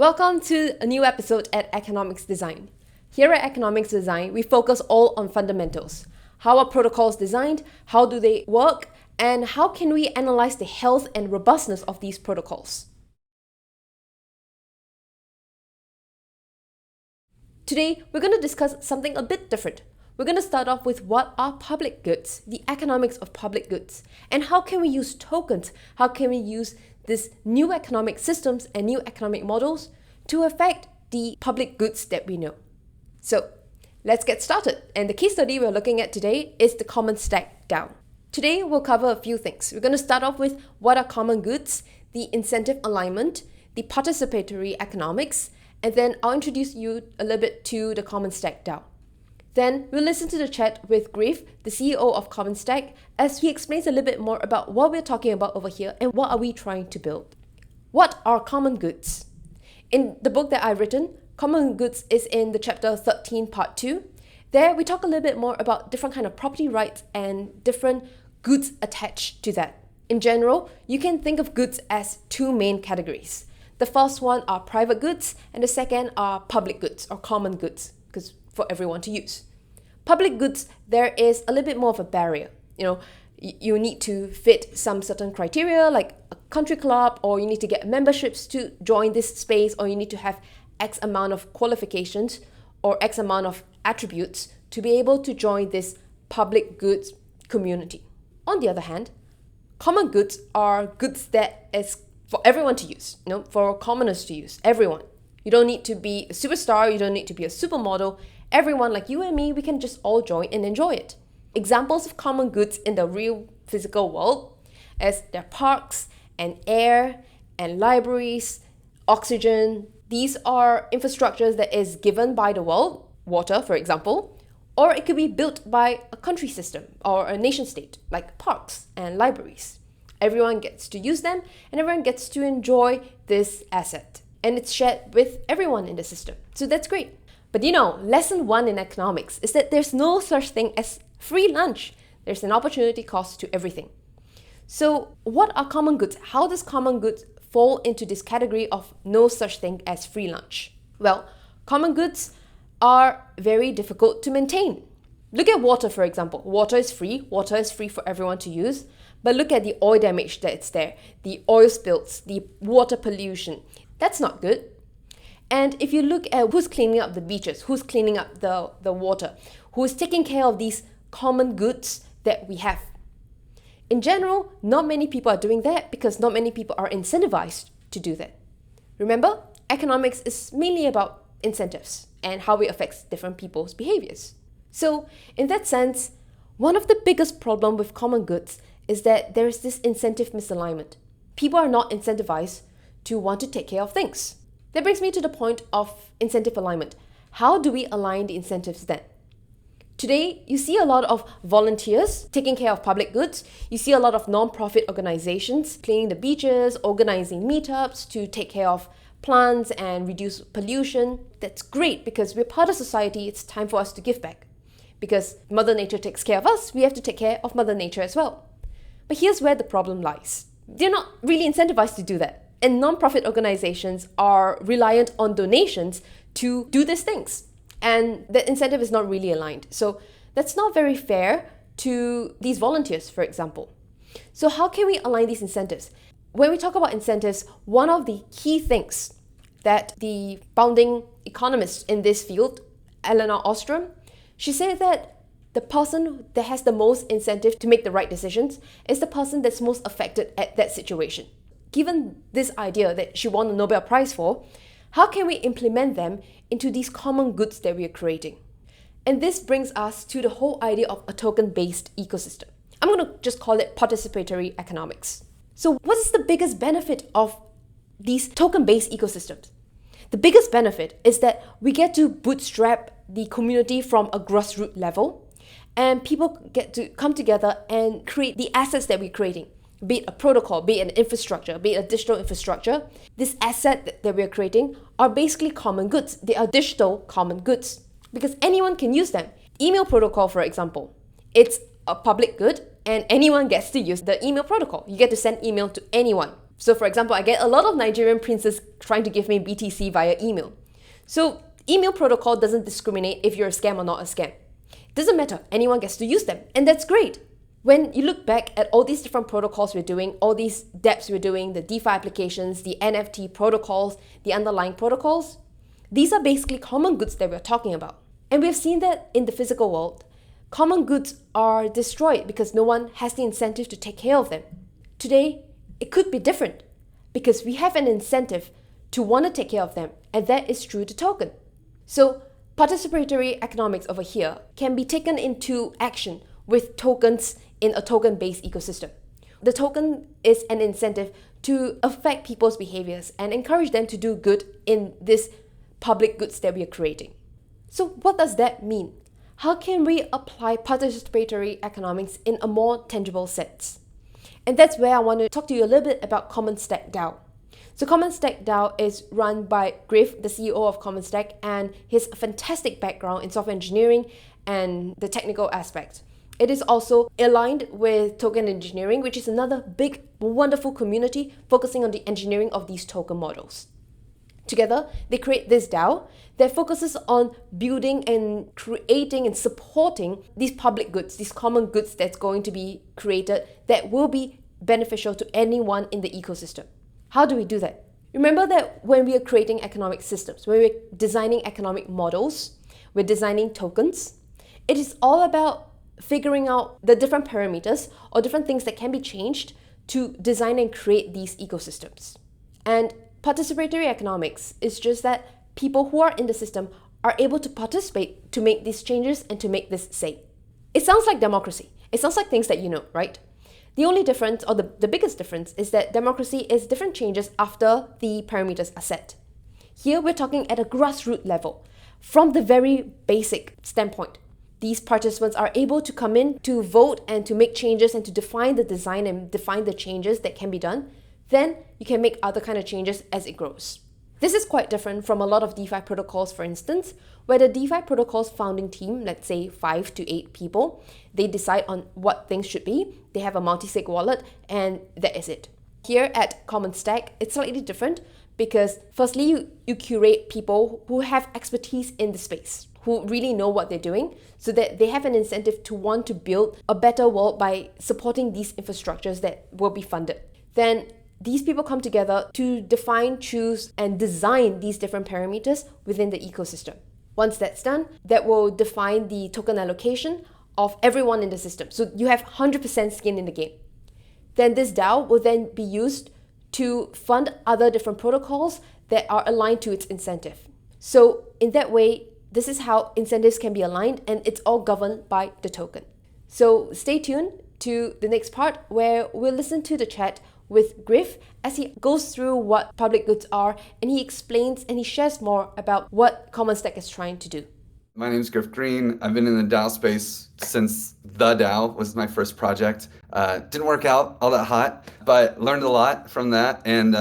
Welcome to a new episode at Economics Design. Here at Economics Design, we focus all on fundamentals. How are protocols designed? How do they work? And how can we analyze the health and robustness of these protocols? Today, we're going to discuss something a bit different. We're going to start off with what are public goods, the economics of public goods, and how can we use tokens, how can we use these new economic systems and new economic models to affect the public goods that we know. So let's get started. And the case study we're looking at today is the Commons Stack DAO. Today, we'll cover a few things. We're going to start off with what are common goods, the incentive alignment, the participatory economics, and then I'll introduce you a little bit to the Commons Stack DAO. Then we'll listen to the chat with Griff, the CEO of Commons Stack, as he explains a little bit more about what we're talking about over here and what are we trying to build. What are common goods? In the book that I've written, Common Goods is in the chapter 13, part 2. There we talk a little bit more about different kind of property rights and different goods attached to that. In general, you can think of goods as two main categories. The first one are private goods and the second are public goods or common goods, because for everyone to use. Public goods, there is a little bit more of a barrier. You need to fit some certain criteria like a country club, or you need to get memberships to join this space, or you need to have X amount of qualifications or X amount of attributes to be able to join this public goods community. On the other hand, common goods are goods that is for everyone to use, for commoners to use, everyone. You don't need to be a superstar, you don't need to be a supermodel. Everyone like you and me, we can just all join and enjoy it. Examples of common goods in the real physical world is their parks and air and libraries, oxygen. These are infrastructures that is given by the world, water for example, or it could be built by a country system or a nation state like parks and libraries. Everyone gets to use them and everyone gets to enjoy this asset. And it's shared with everyone in the system. So that's great. But lesson 1 in economics is that there's no such thing as free lunch. There's an opportunity cost to everything. So what are common goods? How does common goods fall into this category of no such thing as free lunch? Well, common goods are very difficult to maintain. Look at water, for example. Water is free for everyone to use. But look at the oil damage that's there, the oil spills, the water pollution. That's not good. And if you look at who's cleaning up the beaches, who's cleaning up the water, who's taking care of these common goods that we have. In general, not many people are doing that because not many people are incentivized to do that. Remember, economics is mainly about incentives and how it affects different people's behaviors. So in that sense, one of the biggest problems with common goods is that there is this incentive misalignment. People are not incentivized to want to take care of things. That brings me to the point of incentive alignment. How do we align the incentives then? Today, you see a lot of volunteers taking care of public goods. You see a lot of non-profit organizations cleaning the beaches, organizing meetups to take care of plants and reduce pollution. That's great because we're part of society. It's time for us to give back. Because Mother Nature takes care of us, we have to take care of Mother Nature as well. But here's where the problem lies. They're not really incentivized to do that. And non-profit organizations are reliant on donations to do these things. And the incentive is not really aligned. So that's not very fair to these volunteers, for example. So how can we align these incentives? When we talk about incentives, one of the key things that the founding economist in this field, Eleanor Ostrom, she said that the person that has the most incentive to make the right decisions is the person that's most affected at that situation. Given this idea that she won the Nobel Prize for, how can we implement them into these common goods that we are creating? And this brings us to the whole idea of a token-based ecosystem. I'm going to just call it participatory economics. So what is the biggest benefit of these token-based ecosystems? The biggest benefit is that we get to bootstrap the community from a grassroots level, and people get to come together and create the assets that we're creating. Be it a protocol, be it an infrastructure, be it a digital infrastructure, this asset that we're creating are basically common goods. They are digital common goods because anyone can use them. Email protocol, for example, it's a public good and anyone gets to use the email protocol. You get to send email to anyone. So for example, I get a lot of Nigerian princes trying to give me BTC via email. So email protocol doesn't discriminate if you're a scam or not a scam. It doesn't matter, anyone gets to use them, and that's great. When you look back at all these different protocols we're doing, all these dApps we're doing, the DeFi applications, the NFT protocols, the underlying protocols, these are basically common goods that we're talking about. And we've seen that in the physical world, common goods are destroyed because no one has the incentive to take care of them. Today, it could be different because we have an incentive to want to take care of them, and that is through the token. So participatory economics over here can be taken into action with tokens in a token-based ecosystem. The token is an incentive to affect people's behaviors and encourage them to do good in this public goods that we are creating. So what does that mean? How can we apply participatory economics in a more tangible sense? And that's where I want to talk to you a little bit about Commons Stack DAO. So Commons Stack DAO is run by Griff, the CEO of Commons Stack, and his fantastic background in software engineering and the technical aspect. It is also aligned with token engineering, which is another big, wonderful community focusing on the engineering of these token models. Together, they create this DAO that focuses on building and creating and supporting these public goods, these common goods that's going to be created that will be beneficial to anyone in the ecosystem. How do we do that? Remember that when we are creating economic systems, when we're designing economic models, we're designing tokens, it is all about figuring out the different parameters or different things that can be changed to design and create these ecosystems. And participatory economics is just that people who are in the system are able to participate to make these changes and to make this safe. It sounds like democracy. It sounds like things that you know, right? The only difference, or the biggest difference, is that democracy is different changes after the parameters are set. Here we're talking at a grassroots level, from the very basic standpoint. These participants are able to come in to vote and to make changes and to define the design and define the changes that can be done. Then you can make other kind of changes as it grows. This is quite different from a lot of DeFi protocols, for instance, where the DeFi protocol's founding team, let's say 5 to 8 people, they decide on what things should be. They have a multi-sig wallet, and that is it. Here at Commons Stack, it's slightly different because firstly, you curate people who have expertise in the space, who really know what they're doing, so that they have an incentive to want to build a better world by supporting these infrastructures that will be funded. Then these people come together to define, choose, and design these different parameters within the ecosystem. Once that's done, that will define the token allocation of everyone in the system. So you have 100% skin in the game. Then this DAO will then be used to fund other different protocols that are aligned to its incentive. So in that way, this is how incentives can be aligned, and it's all governed by the token. So stay tuned to the next part where we'll listen to the chat with Griff as he goes through what public goods are, and he explains and he shares more about what Commons Stack is trying to do. My name is Griff Green. I've been in the DAO space since the DAO was my first project. Didn't work out all that hot, but learned a lot from that and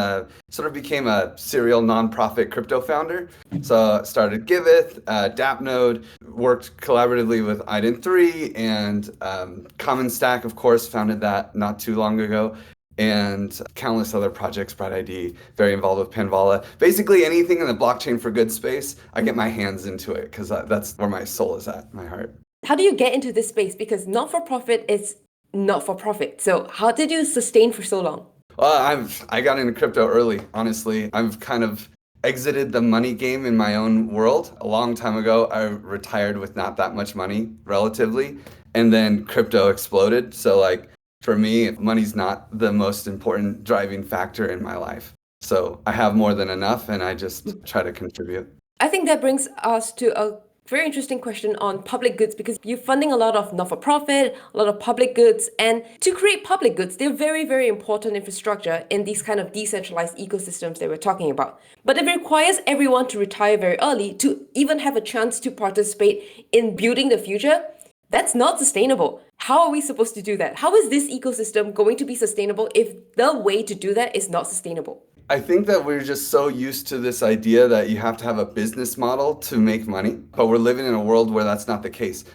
sort of became a serial nonprofit crypto founder. So started Giveth, DAppNode, worked collaboratively with Ident3 and Commons Stack, of course, founded that not too long ago. And countless other projects, Bright ID, very involved with Panvala. Basically anything in the blockchain for good space, I get my hands into it because that's where my soul is at, my heart. How do you get into this space? Because not-for-profit is not-for-profit. So how did you sustain for so long? Well, I got into crypto early, honestly. I've kind of exited the money game in my own world. A long time ago, I retired with not that much money, relatively. And then crypto exploded. So for me, money's not the most important driving factor in my life. So I have more than enough and I just try to contribute. I think that brings us to a very interesting question on public goods, because you're funding a lot of not-for-profit, a lot of public goods, and to create public goods, they're very, very important infrastructure in these kind of decentralized ecosystems that we're talking about. But it requires everyone to retire very early to even have a chance to participate in building the future. That's not sustainable. How are we supposed to do that? How is this ecosystem going to be sustainable if the way to do that is not sustainable? I think that we're just so used to this idea that you have to have a business model to make money, but we're living in a world where that's not the case.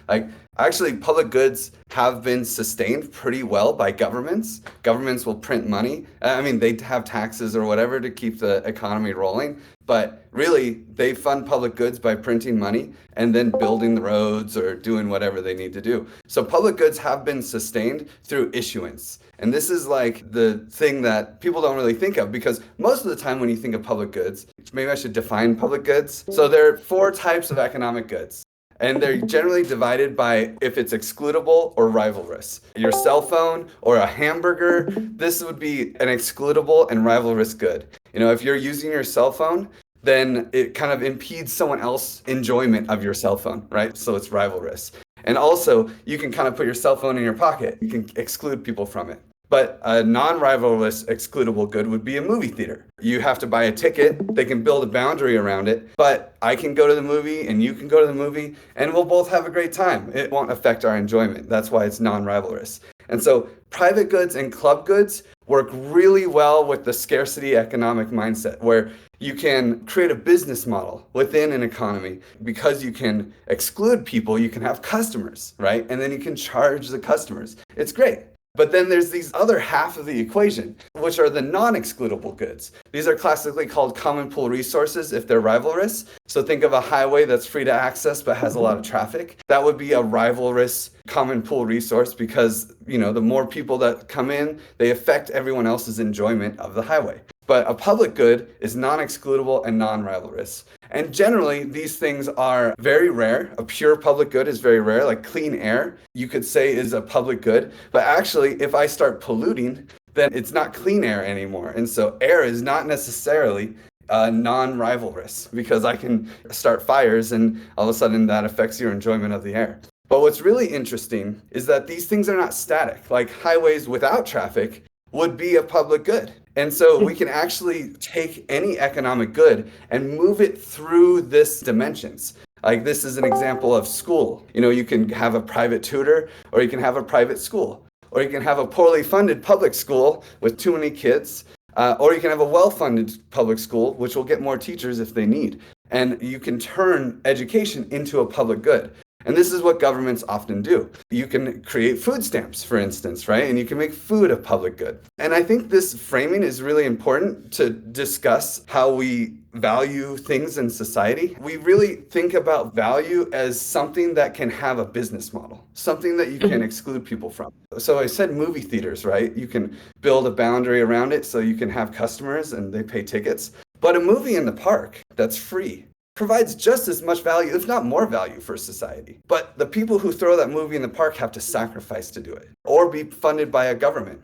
Actually, public goods have been sustained pretty well by governments. Governments will print money. I mean, they have taxes or whatever to keep the economy rolling. But really, they fund public goods by printing money and then building the roads or doing whatever they need to do. So public goods have been sustained through issuance. And this is like the thing that people don't really think of, because most of the time when you think of public goods, maybe I should define public goods. So there are four types of economic goods. And they're generally divided by if it's excludable or rivalrous. Your cell phone or a hamburger, this would be an excludable and rivalrous good. You know, if you're using your cell phone, then it kind of impedes someone else's enjoyment of your cell phone, right? So it's rivalrous. And also, you can kind of put your cell phone in your pocket. You can exclude people from it. But a non-rivalrous excludable good would be a movie theater. You have to buy a ticket, they can build a boundary around it, but I can go to the movie and you can go to the movie and we'll both have a great time. It won't affect our enjoyment. That's why it's non-rivalrous. And so private goods and club goods work really well with the scarcity economic mindset, where you can create a business model within an economy. Because you can exclude people, you can have customers, right? And then you can charge the customers. It's great. But then there's these other half of the equation, which are the non-excludable goods. These are classically called common pool resources if they're rivalrous. So think of a highway that's free to access but has a lot of traffic. That would be a rivalrous common pool resource, because, you know, the more people that come in, they affect everyone else's enjoyment of the highway. But a public good is non-excludable and non-rivalrous. And generally, these things are very rare. A pure public good is very rare, like clean air, you could say is a public good. But actually, if I start polluting, then it's not clean air anymore. And so air is not necessarily non-rivalrous, because I can start fires and all of a sudden that affects your enjoyment of the air. But what's really interesting is that these things are not static. Like highways without traffic would be a public good. And so we can actually take any economic good and move it through this dimensions. Like this is an example of school. You know, you can have a private tutor, or you can have a private school, or you can have a poorly funded public school with too many kids, or you can have a well-funded public school, which will get more teachers if they need. And you can turn education into a public good. And this is what governments often do. You can create food stamps, for instance, right? And you can make food a public good. And I think this framing is really important to discuss how we value things in society. We really think about value as something that can have a business model, something that you can exclude people from. So I said movie theaters, right? You can build a boundary around it so you can have customers and they pay tickets. But a movie in the park that's free provides just as much value, if not more value, for society. But the people who throw that movie in the park have to sacrifice to do it, or be funded by a government.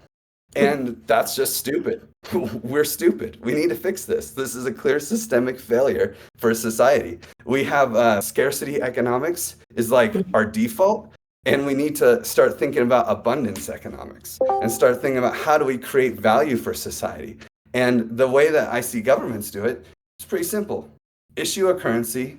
And that's just stupid. We're stupid. We need to fix this. This is a clear systemic failure for society. We have scarcity economics is like our default. And we need to start thinking about abundance economics and start thinking about how do we create value for society. And the way that I see governments do it is pretty simple. Issue a currency,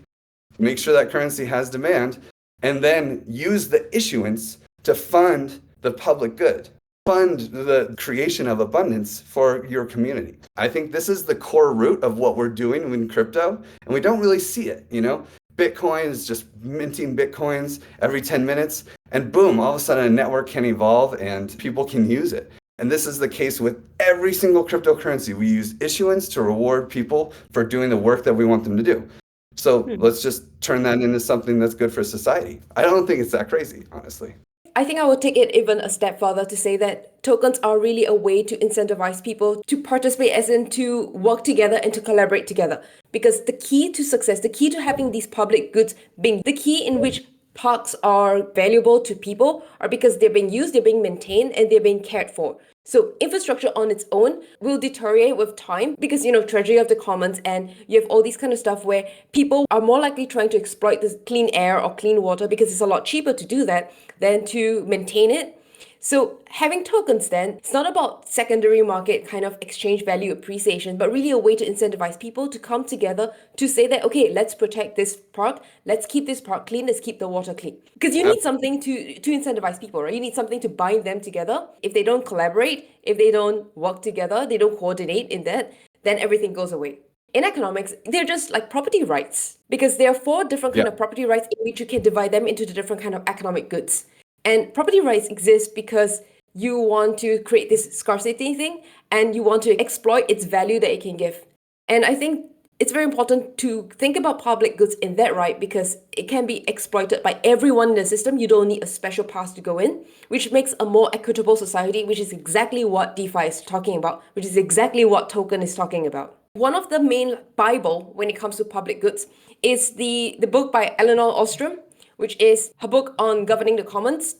make sure that currency has demand, and then use the issuance to fund the public good, fund the creation of abundance for your community. I think this is the core root of what we're doing in crypto, and we don't really see it, you know? Bitcoin is just minting Bitcoins every 10 minutes, and boom, all of a sudden a network can evolve and people can use it. And this is the case with every single cryptocurrency. We use issuance to reward people for doing the work that we want them to do. So let's just turn that into something that's good for society. I don't think it's that crazy, honestly. I think I would take it even a step further to say that tokens are really a way to incentivize people to participate, as in to work together and to collaborate together. Because the key to success, the key to having these public goods being the key in which parks are valuable to people are because they're being used, they're being maintained, and they're being cared for. So infrastructure on its own will deteriorate with time because, treasury of the commons, and you have all these kind of stuff where people are more likely trying to exploit this clean air or clean water because it's a lot cheaper to do that than to maintain it. So having tokens then, it's not about secondary market kind of exchange value appreciation, but really a way to incentivize people to come together to say that, okay, let's protect this park, let's keep this park clean, let's keep the water clean. Because you need something to incentivize people, right? You need something to bind them together. If they don't collaborate, if they don't work together, they don't coordinate in that, then everything goes away. In economics, they're just like property rights because there are four different kind of property rights in which you can divide them into the different kind of economic goods. And property rights exist because you want to create this scarcity thing and you want to exploit its value that it can give. And I think it's very important to think about public goods in that right because it can be exploited by everyone in the system. You don't need a special pass to go in, which makes a more equitable society, which is exactly what DeFi is talking about, which is exactly what token is talking about. One of the main Bible when it comes to public goods is the book by Eleanor Ostrom, which is her book on governing the commons.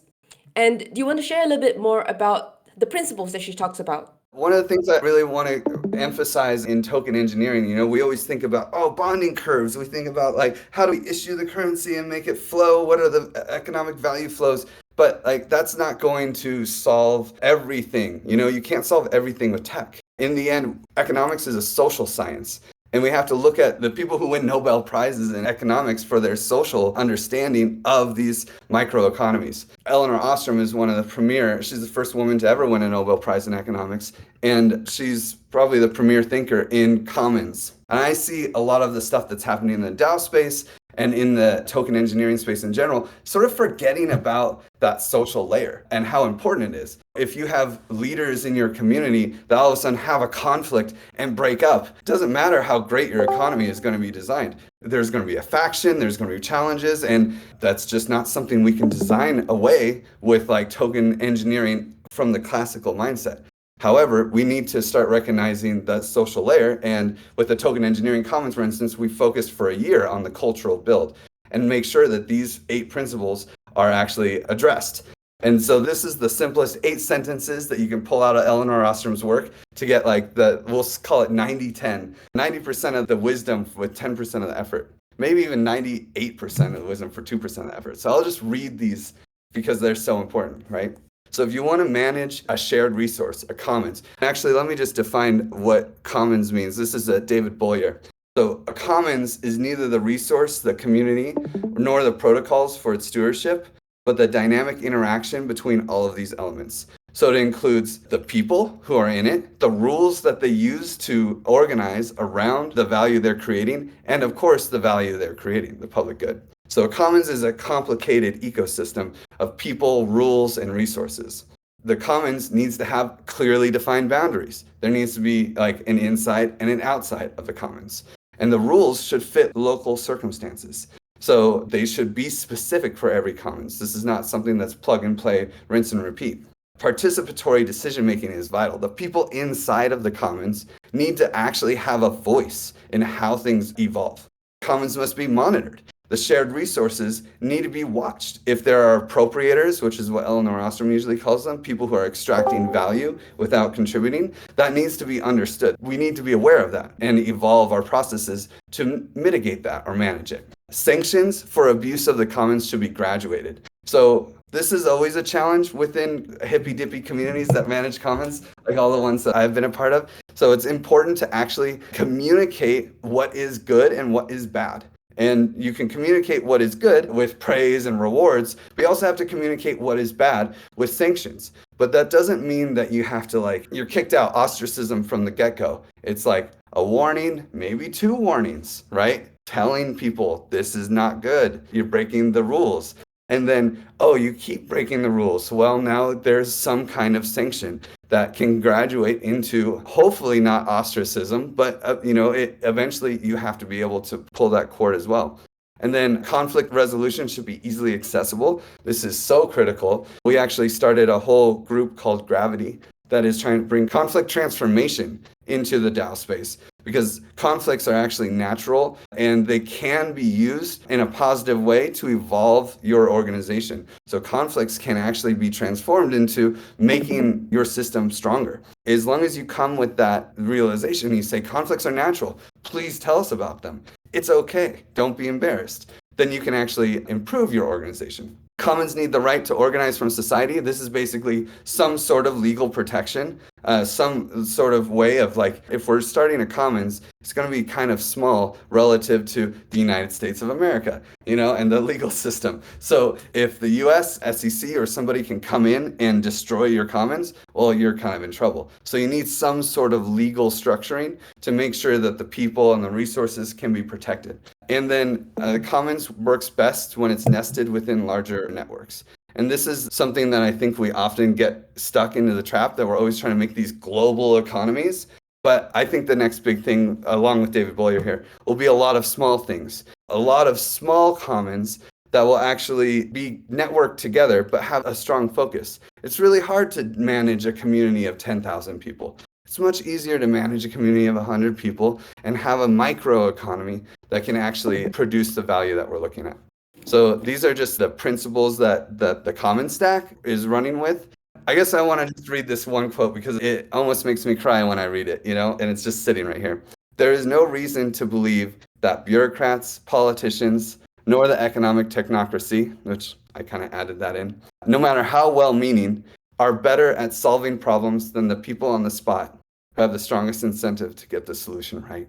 And do you want to share a little bit more about the principles that she talks about? One of the things I really want to emphasize in token engineering, we always think about, bonding curves. We think about like, how do we issue the currency and make it flow? What are the economic value flows? But like, that's not going to solve everything. You can't solve everything with tech. In the end, economics is a social science. And we have to look at the people who win Nobel Prizes in economics for their social understanding of these microeconomies. Eleanor Ostrom is one of the she's the first woman to ever win a Nobel Prize in economics. And she's probably the premier thinker in Commons. And I see a lot of the stuff that's happening in the DAO space and in the token engineering space in general, sort of forgetting about that social layer and how important it is. If you have leaders in your community that all of a sudden have a conflict and break up, it doesn't matter how great your economy is going to be designed. There's going to be a faction, there's going to be challenges, and that's just not something we can design away with like token engineering from the classical mindset. However, we need to start recognizing that social layer. And with the token engineering commons, for instance, we focused for a year on the cultural build and make sure that these 8 principles are actually addressed. And so this is the simplest 8 sentences that you can pull out of Eleanor Ostrom's work to get like we'll call it 90-10, 90% of the wisdom with 10% of the effort, maybe even 98% of the wisdom for 2% of the effort. So I'll just read these because they're so important, right? So if you want to manage a shared resource, a commons, actually, let me just define what commons means. This is David Boyer. So a commons is neither the resource, the community, nor the protocols for its stewardship, but the dynamic interaction between all of these elements. So it includes the people who are in it, the rules that they use to organize around the value they're creating, and of course, the value they're creating, the public good. So a commons is a complicated ecosystem of people, rules, and resources. The commons needs to have clearly defined boundaries. There needs to be like an inside and an outside of the commons. And the rules should fit local circumstances. So they should be specific for every commons. This is not something that's plug and play, rinse and repeat. Participatory decision-making is vital. The people inside of the commons need to actually have a voice in how things evolve. Commons must be monitored. The shared resources need to be watched. If there are appropriators, which is what Eleanor Ostrom usually calls them, people who are extracting value without contributing, that needs to be understood. We need to be aware of that and evolve our processes to mitigate that or manage it. Sanctions for abuse of the commons should be graduated. So this is always a challenge within hippy-dippy communities that manage commons, like all the ones that I've been a part of. So it's important to actually communicate what is good and what is bad. And you can communicate what is good with praise and rewards, but you also have to communicate what is bad with sanctions. But that doesn't mean that you have to you're kicked out, ostracism from the get-go. It's like a warning, maybe 2 warnings, right? Telling people this is not good. You're breaking the rules. And then, you keep breaking the rules. Well, now there's some kind of sanction that can graduate into hopefully not ostracism, but eventually you have to be able to pull that cord as well. And then conflict resolution should be easily accessible. This is so critical. We actually started a whole group called Gravity that is trying to bring conflict transformation into the DAO space, because conflicts are actually natural and they can be used in a positive way to evolve your organization. So conflicts can actually be transformed into making your system stronger. As long as you come with that realization, you say conflicts are natural, please tell us about them. It's okay, don't be embarrassed. Then you can actually improve your organization. Commons need the right to organize from society. This is basically some sort of legal protection, some sort of way of like, if we're starting a commons, it's going to be kind of small relative to the United States of America, and the legal system. So if the US, SEC, or somebody can come in and destroy your commons, well, you're kind of in trouble. So you need some sort of legal structuring to make sure that the people and the resources can be protected. And then Commons works best when it's nested within larger networks. And this is something that I think we often get stuck into the trap that we're always trying to make these global economies. But I think the next big thing, along with David Boyer here, will be a lot of small things, a lot of small commons that will actually be networked together but have a strong focus. It's really hard to manage a community of 10,000 people. It's much easier to manage a community of 100 people and have a micro economy that can actually produce the value that we're looking at. So these are just the principles that the Commons Stack is running with. I guess I want to just read this one quote because it almost makes me cry when I read it, and it's just sitting right here. There is no reason to believe that bureaucrats, politicians, nor the economic technocracy, which I kind of added that in, no matter how well-meaning, are better at solving problems than the people on the spot who have the strongest incentive to get the solution right.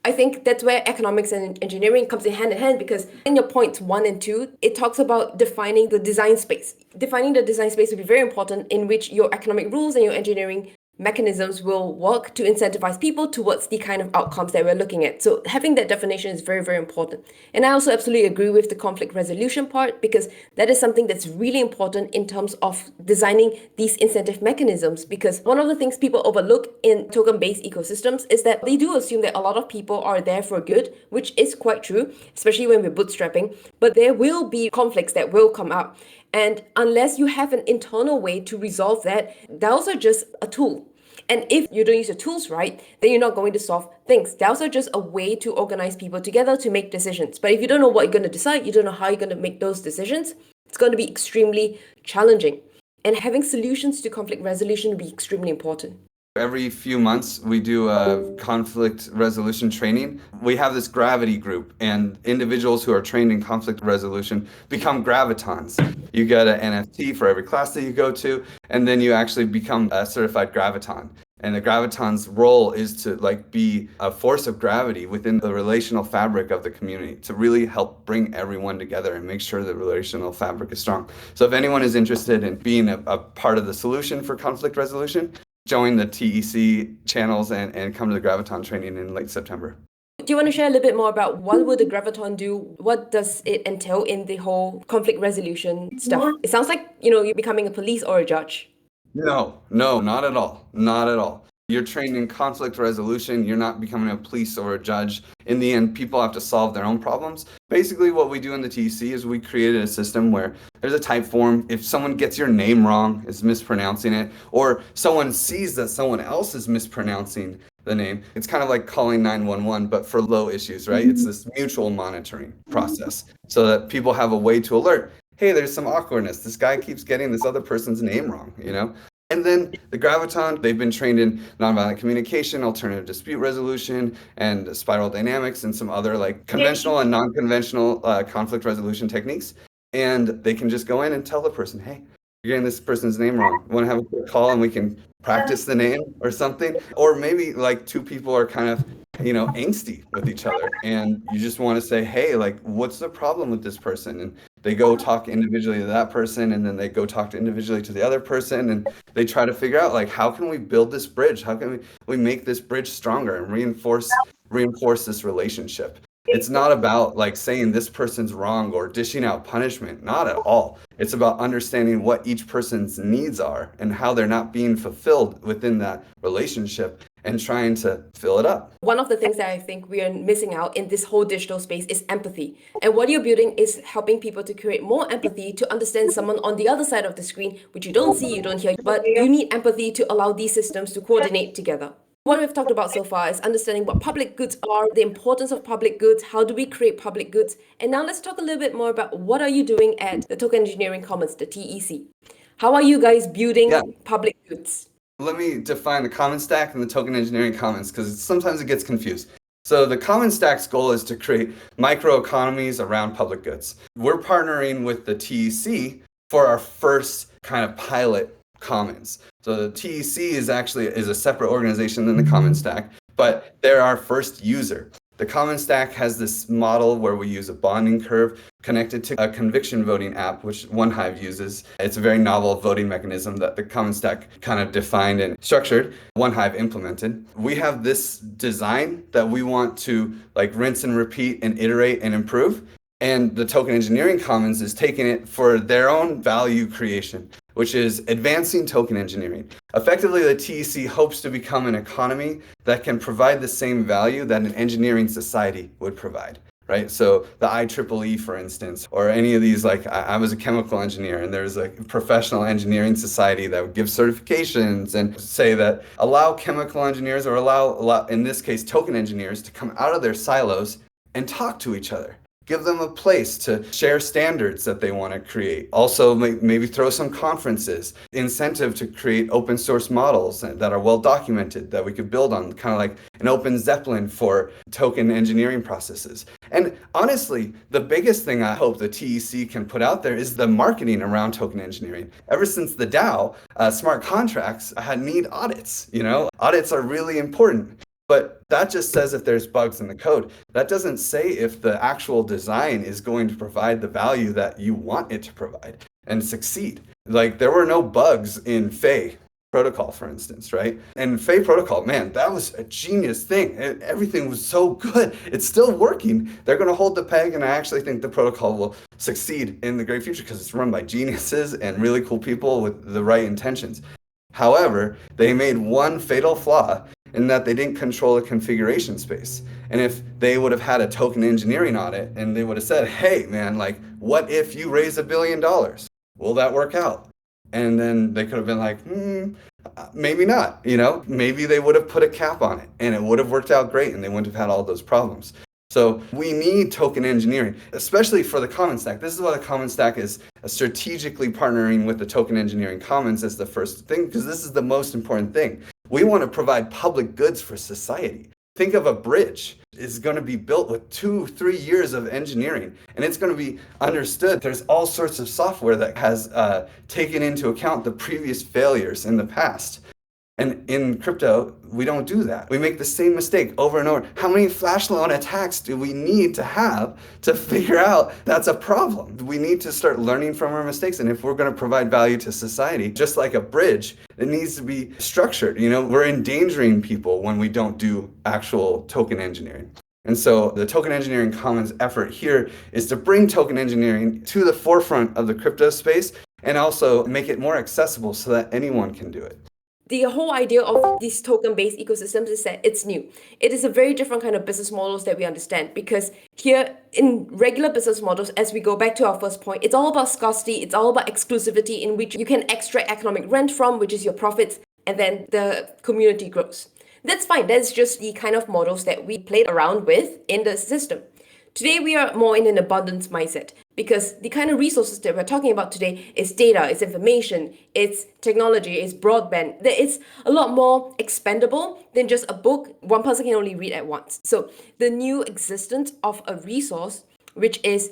I think that's where economics and engineering comes in hand because in your points 1 and 2, it talks about defining the design space. Defining the design space will be very important, in which your economic rules and your engineering mechanisms will work to incentivize people towards the kind of outcomes that we're looking at. So having that definition is very, very important. And I also absolutely agree with the conflict resolution part, because that is something that's really important in terms of designing these incentive mechanisms. Because one of the things people overlook in token-based ecosystems is that they do assume that a lot of people are there for good, which is quite true, especially when we're bootstrapping. But there will be conflicts that will come up. And unless you have an internal way to resolve that, DAOs are just a tool. And if you don't use the tools right, then you're not going to solve things. DAOs are just a way to organize people together to make decisions. But if you don't know what you're going to decide, you don't know how you're going to make those decisions, it's going to be extremely challenging. And having solutions to conflict resolution will be extremely important. Every few months, we do a conflict resolution training. We have this gravity group, and individuals who are trained in conflict resolution become gravitons. You get an NFT for every class that you go to, and then you actually become a certified graviton. And the graviton's role is to be a force of gravity within the relational fabric of the community to really help bring everyone together and make sure the relational fabric is strong. So if anyone is interested in being a part of the solution for conflict resolution, join the TEC channels and come to the Graviton training in late September. Do you want to share a little bit more about what would the Graviton do? What does it entail in the whole conflict resolution stuff? It sounds like, you're becoming a police or a judge. No, not at all. Not at all. You're trained in conflict resolution. You're not becoming a police or a judge. In the end, people have to solve their own problems. Basically, what we do in the TEC is we created a system where there's a type form. If someone gets your name wrong, is mispronouncing it, or someone sees that someone else is mispronouncing the name, it's kind of like calling 911, but for low issues, right? It's this mutual monitoring process so that people have a way to alert. Hey, there's some awkwardness. This guy keeps getting this other person's name wrong, And then the Graviton, they've been trained in nonviolent communication, alternative dispute resolution, and spiral dynamics, and some other conventional and non-conventional conflict resolution techniques. And they can just go in and tell the person, hey, you're getting this person's name wrong. Want to have a quick call and we can practice the name or something? Or maybe two people are kind of angsty with each other, and you just want to say, hey, what's the problem with this person? And they go talk individually to that person, and then they go talk individually to the other person, and they try to figure out how can we build this bridge? How can we make this bridge stronger and reinforce this relationship? It's not about saying this person's wrong or dishing out punishment, not at all. It's about understanding what each person's needs are and how they're not being fulfilled within that relationship and trying to fill it up. One of the things that I think we are missing out in this whole digital space is empathy. And what you're building is helping people to create more empathy to understand someone on the other side of the screen, which you don't see, you don't hear, but you need empathy to allow these systems to coordinate together. What we've talked about so far is understanding what public goods are, the importance of public goods, how do we create public goods, and now let's talk a little bit more about what are you doing at the Token Engineering Commons, the TEC. How are you guys building public goods? Let me define the Commons Stack and the Token Engineering Commons, because sometimes it gets confused. So the Commons Stack's goal is to create microeconomies around public goods. We're partnering with the TEC for our first kind of pilot commons. So the TEC is a separate organization than the Commons Stack, but they're our first user. The Commons Stack has this model where we use a bonding curve connected to a conviction voting app, which OneHive uses. It's a very novel voting mechanism that the Commons Stack kind of defined and structured, OneHive implemented. We have this design that we want to like rinse and repeat and iterate and improve. And the Token Engineering Commons is taking it for their own value creation, which is advancing token engineering. Effectively, the TEC hopes to become an economy that can provide the same value that an engineering society would provide, right? So the IEEE, for instance, or any of these, like I was a chemical engineer and there's a professional engineering society that would give certifications and say that allow chemical engineers or allow, in this case, token engineers to come out of their silos and talk to each other. Give them a place to share standards that they want to create. Also, maybe throw some conferences, incentive to create open source models that are well documented that we could build on, kind of like an open Zeppelin for token engineering processes. And honestly, the biggest thing I hope the TEC can put out there is the marketing around token engineering. Ever since the DAO, smart contracts need audits. Audits are really important. But that just says if there's bugs in the code. That doesn't say if the actual design is going to provide the value that you want it to provide and succeed. Like there were no bugs in Fei protocol, for instance, right? And Fei protocol, man, that was a genius thing. Everything was so good. It's still working. They're going to hold the peg, and I actually think the protocol will succeed in the great future because it's run by geniuses and really cool people with the right intentions. However, they made one fatal flaw in that they didn't control the configuration space. And if they would have had a token engineering audit and they would have said, hey man, like what if you raise $1 billion? Will that work out? And then they could have been like, maybe not, maybe they would have put a cap on it and it would have worked out great and they wouldn't have had all those problems. So we need token engineering, especially for the Commons Stack. This is why the Commons Stack is strategically partnering with the Token Engineering Commons as the first thing, because this is the most important thing. We want to provide public goods for society. Think of a bridge. It's going to be built with 2-3 years of engineering, and it's going to be understood. There's all sorts of software that has taken into account the previous failures in the past. And in crypto, we don't do that. We make the same mistake over and over. How many flash loan attacks do we need to have to figure out that's a problem? We need to start learning from our mistakes. And if we're going to provide value to society, just like a bridge, it needs to be structured. We're endangering people when we don't do actual token engineering. And so the Token Engineering Commons effort here is to bring token engineering to the forefront of the crypto space and also make it more accessible so that anyone can do it. The whole idea of these token-based ecosystems is that it's new. It is a very different kind of business models that we understand, because here in regular business models, as we go back to our first point, it's all about scarcity, it's all about exclusivity in which you can extract economic rent from, which is your profits, and then the community grows. That's fine. That's just the kind of models that we played around with in the system. Today, we are more in an abundance mindset, because the kind of resources that we're talking about today is data, it's information, it's technology, it's broadband. It's a lot more expendable than just a book one person can only read at once. So the new existence of a resource, which is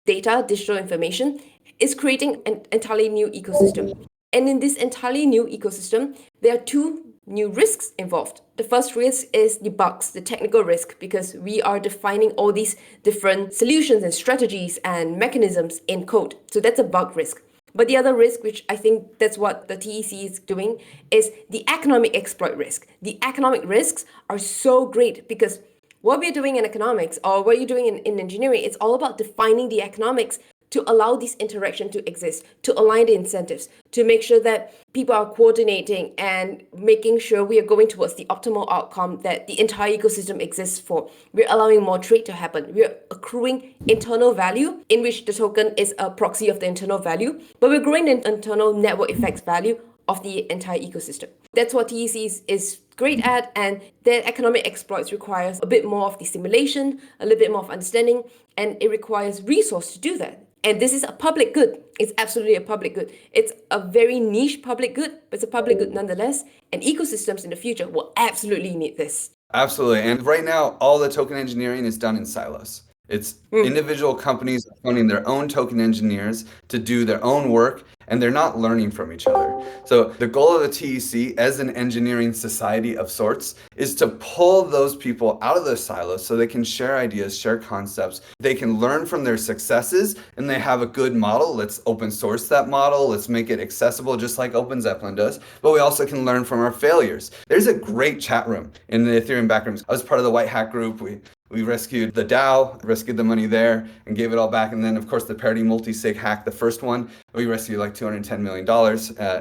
data, digital information, is creating an entirely new ecosystem. And in this entirely new ecosystem, there are two new risks involved. The first risk is the bugs, the technical risk, because we are defining all these different solutions and strategies and mechanisms in code. So that's a bug risk. But the other risk, which I think that's what the TEC is doing, is the economic exploit risk. The economic risks are so great because what we're doing in economics, or what you're doing in engineering, it's all about defining the economics to allow this interaction to exist, to align the incentives, to make sure that people are coordinating and making sure we are going towards the optimal outcome that the entire ecosystem exists for. We're allowing more trade to happen. We're accruing internal value, in which the token is a proxy of the internal value, but we're growing the internal network effects value of the entire ecosystem. That's what TEC is great at, and their economic exploits requires a bit more of the simulation, a little bit more of understanding, and it requires resource to do that. And this is a public good. It's absolutely a public good. It's a very niche public good, but it's a public good nonetheless. And ecosystems in the future will absolutely need this. Absolutely. And right now, all the token engineering is done in silos. It's individual companies funding their own token engineers to do their own work, and they're not learning from each other. So the goal of the TEC as an engineering society of sorts is to pull those people out of the silos so they can share ideas, share concepts. They can learn from their successes, and they have a good model. Let's open source that model. Let's make it accessible just like Open Zeppelin does. But we also can learn from our failures. There's a great chat room in the Ethereum backrooms. I was part of the White Hat group. We rescued the DAO, rescued the money there, and gave it all back. And then, of course, the Parity multi-sig hack, the first one, we rescued like $210 million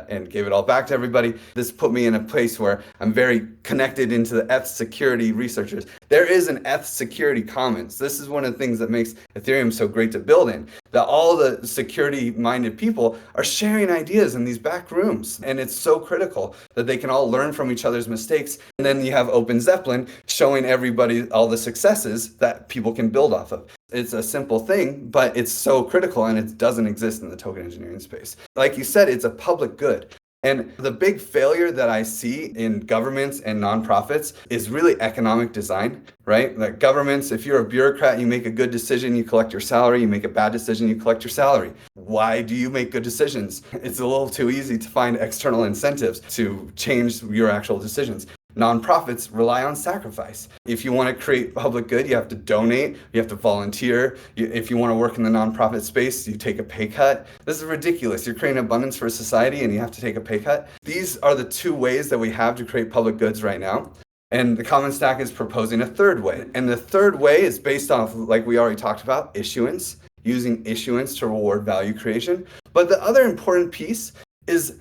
and gave it all back to everybody. This put me in a place where I'm very connected into the ETH security researchers. There is an ETH security commons. This is one of the things that makes Ethereum so great to build in, that all the security-minded people are sharing ideas in these back rooms. And it's so critical that they can all learn from each other's mistakes. And then you have Open Zeppelin showing everybody all the successes that people can build off of. It's a simple thing, but it's so critical, and it doesn't exist in the token engineering space. Like you said, it's a public good. And the big failure that I see in governments and nonprofits is really economic design, right? Like governments, if you're a bureaucrat, you make a good decision, you collect your salary. You make a bad decision, you collect your salary. Why do you make good decisions? It's a little too easy to find external incentives to change your actual decisions. Nonprofits rely on sacrifice. If you want to create public good, you have to donate, you have to volunteer. If you want to work in the nonprofit space, you take a pay cut. This is ridiculous. You're creating abundance for society and you have to take a pay cut. These are the two ways that we have to create public goods right now. And the Commons Stack is proposing a third way. And the third way is based off, like we already talked about, issuance, using issuance to reward value creation. But the other important piece is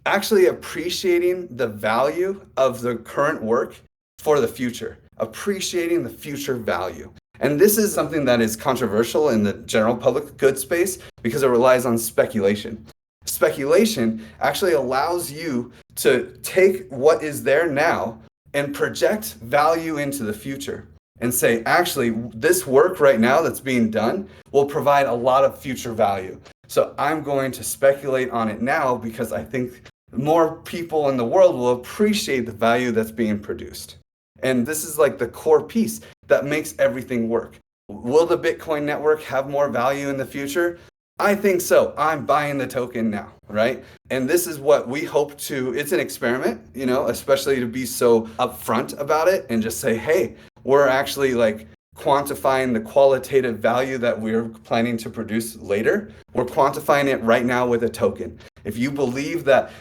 actually appreciating the value of the current work for the future, appreciating the future value. And this is something that is controversial in the general public good space because it relies on speculation. Speculation actually allows you to take what is there now and project value into the future and say, actually, this work right now that's being done will provide a lot of future value. So I'm going to speculate on it now because I think more people in the world will appreciate the value that's being produced. And this is like the core piece that makes everything work. Will the Bitcoin network have more value in the future? I think so. I'm buying the token now, right? And this is what we hope to, it's an experiment, especially to be so upfront about it and just say, hey, we're actually like quantifying the qualitative value that we're planning to produce later. We're quantifying it right now with a token. If you believe that,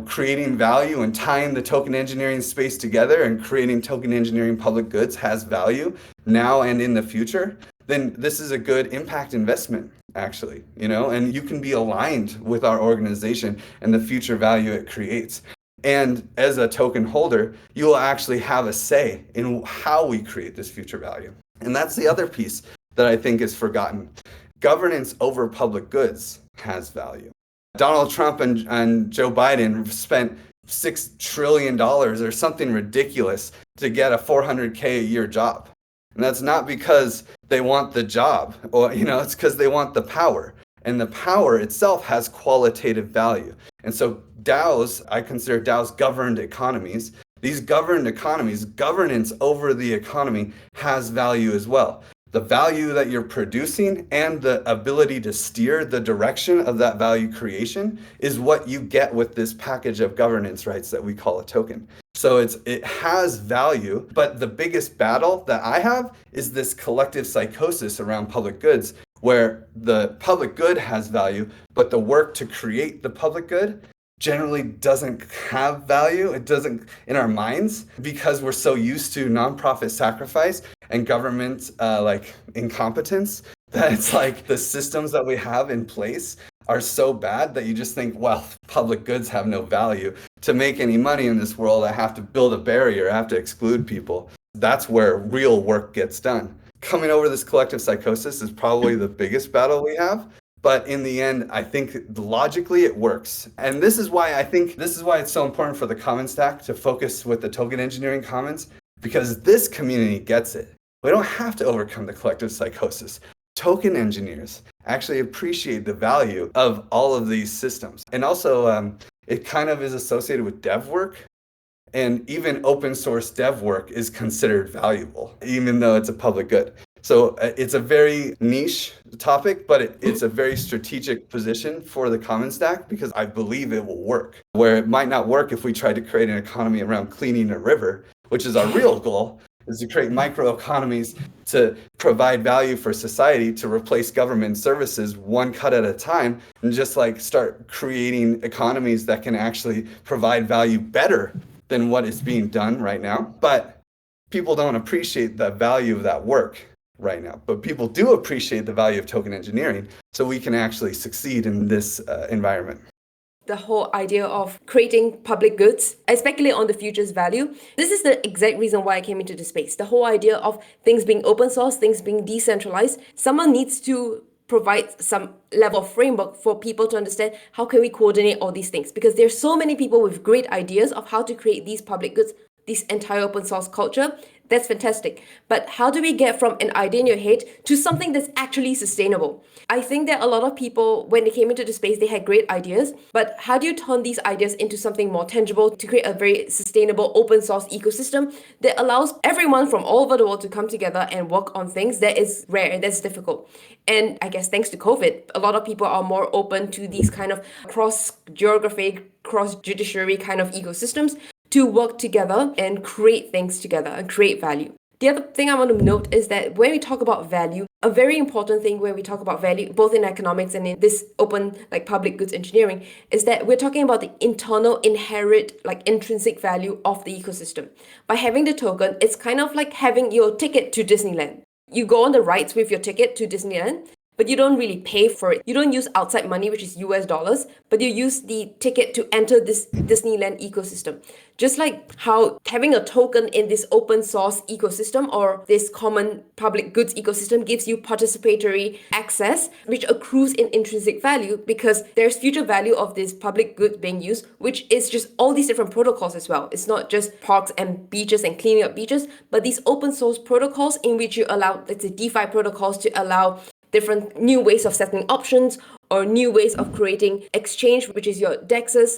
creating value and tying the token engineering space together and creating token engineering public goods has value now and in the future, then this is a good impact investment, actually, and you can be aligned with our organization and the future value it creates. And as a token holder, you will actually have a say in how we create this future value. And that's the other piece that I think is forgotten. Governance over public goods has value. Donald Trump and Joe Biden spent $6 trillion or something ridiculous to get a $400K a year job. And that's not because they want the job, or it's because they want the power. And the power itself has qualitative value. And so DAOs, I consider DAOs governed economies. These governed economies, governance over the economy has value as well. The value that you're producing and the ability to steer the direction of that value creation is what you get with this package of governance rights that we call a token. So it has value, but the biggest battle that I have is this collective psychosis around public goods, where the public good has value, but the work to create the public good generally doesn't have value. It doesn't in our minds because we're so used to nonprofit sacrifice and government incompetence that it's like the systems that we have in place are so bad that you just think, well, public goods have no value. To make any money in this world, I have to build a barrier. I have to exclude people. That's where real work gets done. Coming over this collective psychosis is probably the biggest battle we have. But in the end, I think logically it works. And this is why it's so important for the Commons Stack to focus with the token engineering commons, because this community gets it. We don't have to overcome the collective psychosis. Token engineers actually appreciate the value of all of these systems. And also, it kind of is associated with dev work. And even open source dev work is considered valuable, even though it's a public good. So it's a very niche topic, but it's a very strategic position for the Commons Stack because I believe it will work. Where it might not work if we try to create an economy around cleaning a river, which is our real goal, is to create microeconomies to provide value for society, to replace government services one cut at a time, and just like start creating economies that can actually provide value better than what is being done right now. But people don't appreciate the value of that work right now. But people do appreciate the value of token engineering, so we can actually succeed in this environment. The whole idea of creating public goods. I speculate on the future's value. This is the exact reason why I came into this space. The whole idea of things being open source, things being decentralized. Someone needs to provide some level of framework for people to understand how can we coordinate all these things. Because there's so many people with great ideas of how to create these public goods, this entire open source culture. That's fantastic. But how do we get from an idea in your head to something that's actually sustainable? I think that a lot of people, when they came into the space, they had great ideas. But how do you turn these ideas into something more tangible to create a very sustainable open source ecosystem that allows everyone from all over the world to come together and work on things? That is rare and that's difficult. And I guess thanks to COVID, a lot of people are more open to these kind of cross-geography, cross-judiciary kind of ecosystems to work together and create things together and create value. The other thing I want to note is that when we talk about value, a very important thing when we talk about value, both in economics and in this open like public goods engineering, is that we're talking about the internal, inherent, like intrinsic value of the ecosystem. By having the token, it's kind of like having your ticket to Disneyland. You go on the rides with your ticket to Disneyland, but you don't really pay for it. You don't use outside money, which is US dollars, but you use the ticket to enter this Disneyland ecosystem. Just like how having a token in this open source ecosystem or this common public goods ecosystem gives you participatory access, which accrues in intrinsic value because there's future value of this public good being used, which is just all these different protocols as well. It's not just parks and beaches and cleaning up beaches, but these open source protocols in which you allow, let's say DeFi protocols to allow different new ways of settling options or new ways of creating exchange, which is your DEXs.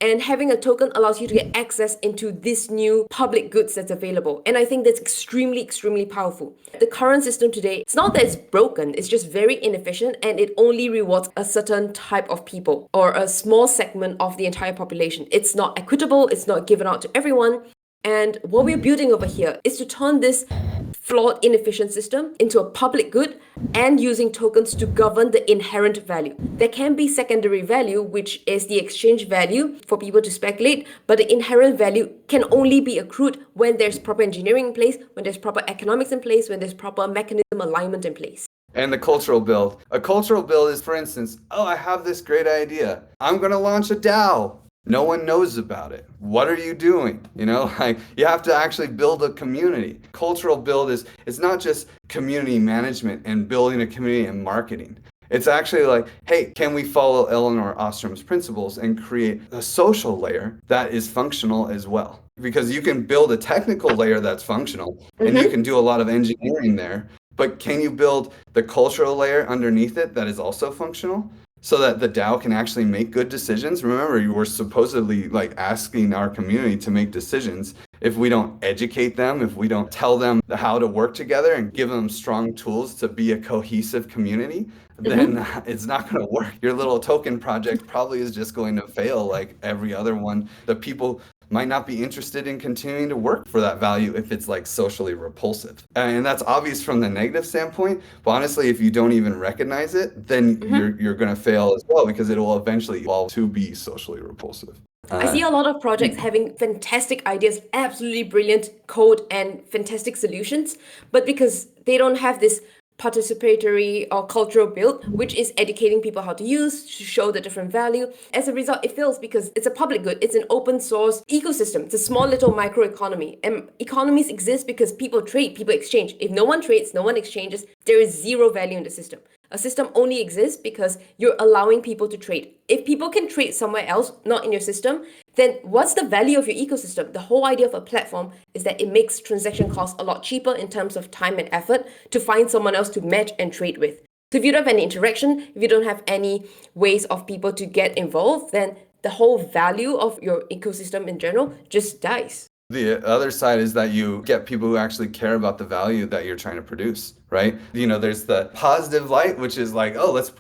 And having a token allows you to get access into this new public goods that's available. And I think that's extremely, extremely powerful. The current system today, it's not that it's broken, it's just very inefficient and it only rewards a certain type of people or a small segment of the entire population. It's not equitable, it's not given out to everyone. And what we're building over here is to turn this flawed, inefficient system into a public good and using tokens to govern the inherent value. There can be secondary value, which is the exchange value for people to speculate, but the inherent value can only be accrued when there's proper engineering in place, when there's proper economics in place, when there's proper mechanism alignment in place. And the cultural build. A cultural build is, for instance, oh, I have this great idea. I'm going to launch a DAO. No one knows about it. What are you doing? You know, like you have to actually build a community. Cultural build is, it's not just community management and building a community and marketing. It's actually like, hey, can we follow Eleanor Ostrom's principles and create a social layer that is functional as well? Because you can build a technical layer that's functional and you can do a lot of engineering there, but can you build the cultural layer underneath it that is also functional? So that the DAO can actually make good decisions. Remember, you were supposedly like asking our community to make decisions. If we don't educate them, if we don't tell them how to work together and give them strong tools to be a cohesive community, then it's not going to work. Your little token project probably is just going to fail like every other one. The people might not be interested in continuing to work for that value if it's like socially repulsive. And that's obvious from the negative standpoint, but honestly, if you don't even recognize it, then you're going to fail as well because it will eventually evolve to be socially repulsive. I see a lot of projects having fantastic ideas, absolutely brilliant code and fantastic solutions, but because they don't have this participatory or cultural build, which is educating people how to use, to show the different value. As a result, it fails because it's a public good. It's an open source ecosystem. It's a small little micro economy. And economies exist because people trade, people exchange. If no one trades, no one exchanges, there is zero value in the system. A system only exists because you're allowing people to trade. If people can trade somewhere else, not in your system, then what's the value of your ecosystem? The whole idea of a platform is that it makes transaction costs a lot cheaper in terms of time and effort to find someone else to match and trade with. So if you don't have any interaction, if you don't have any ways of people to get involved, then the whole value of your ecosystem in general just dies. The other side is that you get people who actually care about the value that you're trying to produce, right? There's the positive light, which is like, oh, let's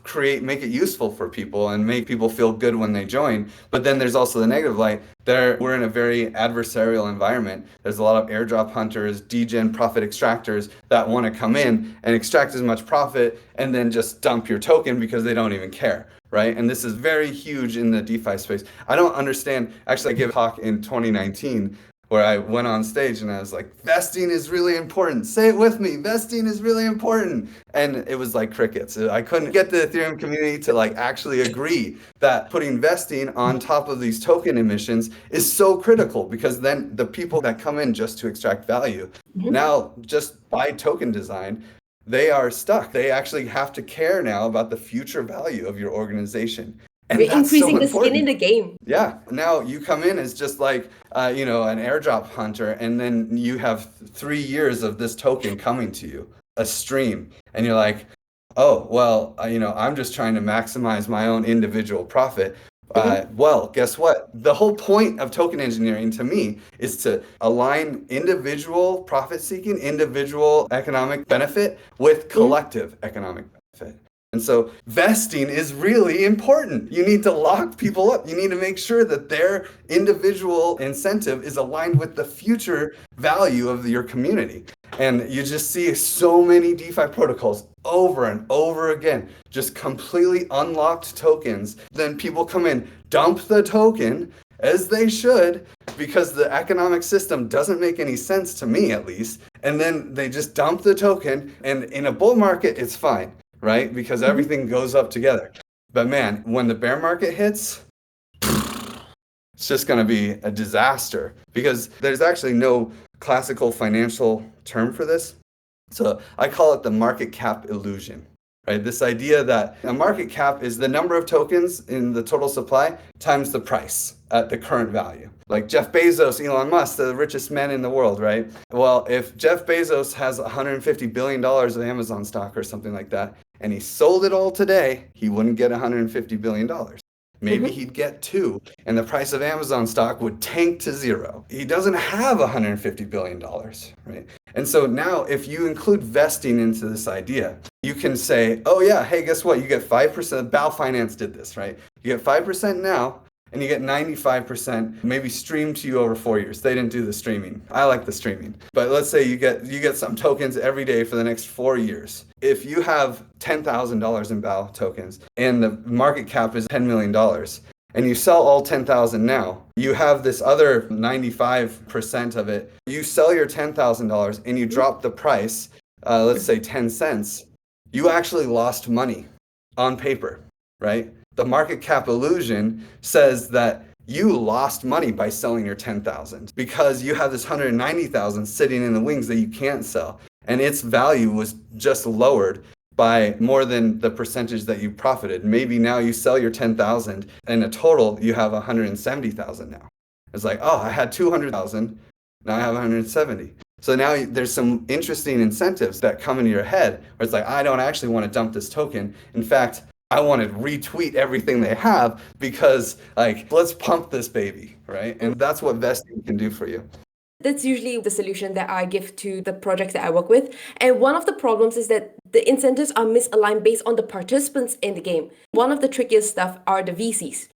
make it useful for people and make people feel good when they join. But then there's also the negative light. We're in a very adversarial environment. There's a lot of airdrop hunters, degen profit extractors that want to come in and extract as much profit and then just dump your token because they don't even care. Right? And this is very huge in the DeFi space. I don't understand. Actually, I gave a talk in 2019 where I went on stage and I was like, vesting is really important. Say it with me. Vesting is really important. And it was like crickets. I couldn't get the Ethereum community to like actually agree that putting vesting on top of these token emissions is so critical, because then the people that come in just to extract value, now just by token design, they are stuck. They actually have to care now about the future value of your organization. And we're increasing the skin in the game. Yeah. Now you come in as just like, an airdrop hunter, and then you have 3 years of this token coming to you, a stream. And you're like, oh, well, I'm just trying to maximize my own individual profit. Well, guess what? The whole point of token engineering to me is to align individual profit seeking, individual economic benefit with collective economic benefit. And so vesting is really important. You need to lock people up. You need to make sure that their individual incentive is aligned with the future value of your community. And you just see so many DeFi protocols over and over again, just completely unlocked tokens. Then people come in, dump the token, as they should, because the economic system doesn't make any sense to me, at least. And then they just dump the token, and in a bull market, it's fine. Right? Because everything goes up together. But man, when the bear market hits, it's just going to be a disaster, because there's actually no classical financial term for this. So I call it the market cap illusion, right? This idea that a market cap is the number of tokens in the total supply times the price at the current value. Like Jeff Bezos, Elon Musk, the richest men in the world, right? Well, if Jeff Bezos has $150 billion of Amazon stock or something like that, and he sold it all today, he wouldn't get $150 billion. Maybe he'd get 2, and the price of Amazon stock would tank to 0. He doesn't have $150 billion, right? And so now if you include vesting into this idea, you can say, oh yeah, hey, guess what? You get 5%, Bao Finance did this, right? You get 5% now, and you get 95% maybe streamed to you over 4 years. They didn't do the streaming. I like the streaming. But let's say you get some tokens every day for the next 4 years. If you have $10,000 in BAO tokens and the market cap is $10 million, and you sell all 10,000 now, you have this other 95% of it. You sell your $10,000 and you drop the price, let's say 10 cents, you actually lost money on paper, right? The market cap illusion says that you lost money by selling your 10,000 because you have this 190,000 sitting in the wings that you can't sell, and its value was just lowered by more than the percentage that you profited. Maybe now you sell your 10,000 and in total you have 170,000 now. It's like, oh, I had 200,000, now I have 170. So now there's some interesting incentives that come into your head where it's like, I don't actually want to dump this token. In fact, I want to retweet everything they have because, like, let's pump this baby, right? And that's what vesting can do for you. That's usually the solution that I give to the projects that I work with. And one of the problems is that the incentives are misaligned based on the participants in the game. One of the trickiest stuff are the VCs.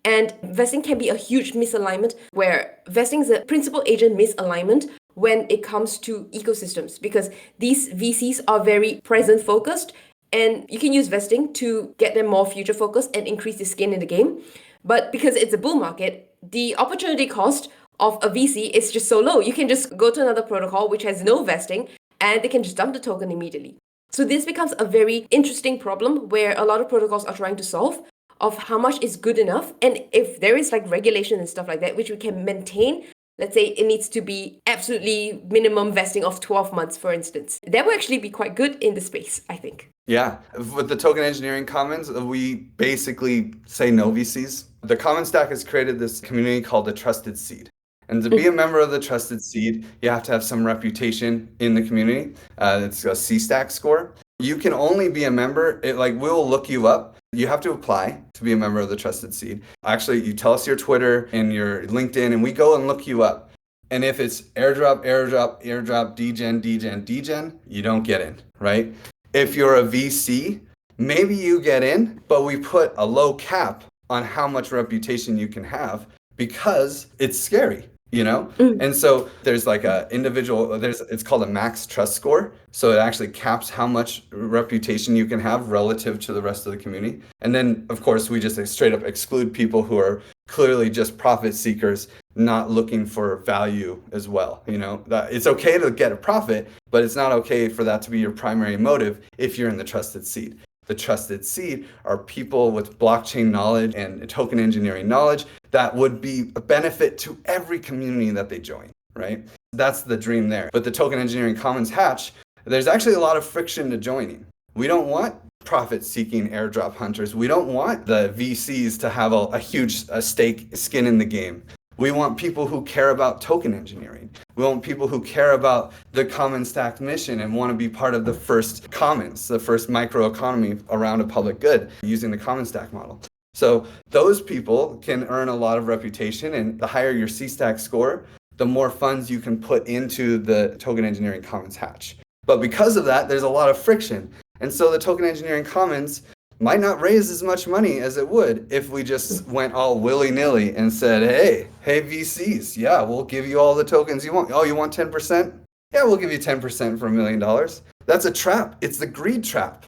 And vesting can be a huge misalignment, where vesting is a principal agent misalignment when it comes to ecosystems, because these VCs are very present focused, and you can use vesting to get them more future focused and increase the skin in the game. But because it's a bull market, the opportunity cost of a VC is just so low. You can just go to another protocol which has no vesting and they can just dump the token immediately. So this becomes a very interesting problem where a lot of protocols are trying to solve, of how much is good enough. And if there is like regulation and stuff like that, which we can maintain, let's say it needs to be absolutely minimum vesting of 12 months, for instance, that would actually be quite good in the space, I think. Yeah, with the token engineering commons, we basically say no VCs. The Commons Stack has created this community called the Trusted Seed. And to be a member of the Trusted Seed, you have to have some reputation in the community. It's a C-Stack score. You can only be a member, we'll look you up. You have to apply to be a member of the Trusted Seed. Actually, you tell us your Twitter and your LinkedIn, and we go and look you up. And if it's airdrop, degen, you don't get in, right? If you're a VC, maybe you get in, but we put a low cap on how much reputation you can have because it's scary. And so there's like a individual, it's called a max trust score. So it actually caps how much reputation you can have relative to the rest of the community. And then of course we just straight up exclude people who are clearly just profit seekers, not looking for value as well. That it's okay to get a profit, but it's not okay for that to be your primary motive if you're in the Trusted Seed. The Trusted Seed are people with blockchain knowledge and token engineering knowledge that would be a benefit to every community that they join, right? That's the dream there. But the Token Engineering Commons hatch, there's actually a lot of friction to joining. We don't want profit-seeking airdrop hunters. We don't want the VCs to have a huge skin in the game. We want people who care about token engineering. We want people who care about the Commons Stack mission and want to be part of the first commons, the first microeconomy around a public good using the Commons Stack model. So those people can earn a lot of reputation, and the higher your C-Stack score, the more funds you can put into the Token Engineering Commons hatch. But because of that, there's a lot of friction. And so the Token Engineering Commons might not raise as much money as it would if we just went all willy-nilly and said, hey VCs, yeah, we'll give you all the tokens you want. Oh, you want 10%? Yeah, we'll give you 10% for $1 million. That's a trap. It's the greed trap.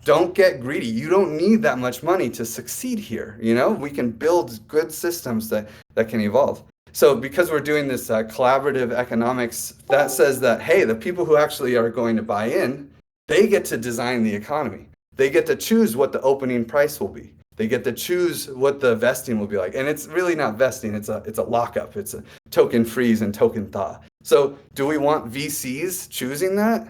Don't get greedy. You don't need that much money to succeed here. We can build good systems that can evolve. So because we're doing this collaborative economics, that says that, hey, the people who actually are going to buy in, they get to design the economy. They get to choose what the opening price will be. They get to choose what the vesting will be like. And it's really not vesting, it's a lockup. It's a token freeze and token thaw. So do we want VCs choosing that?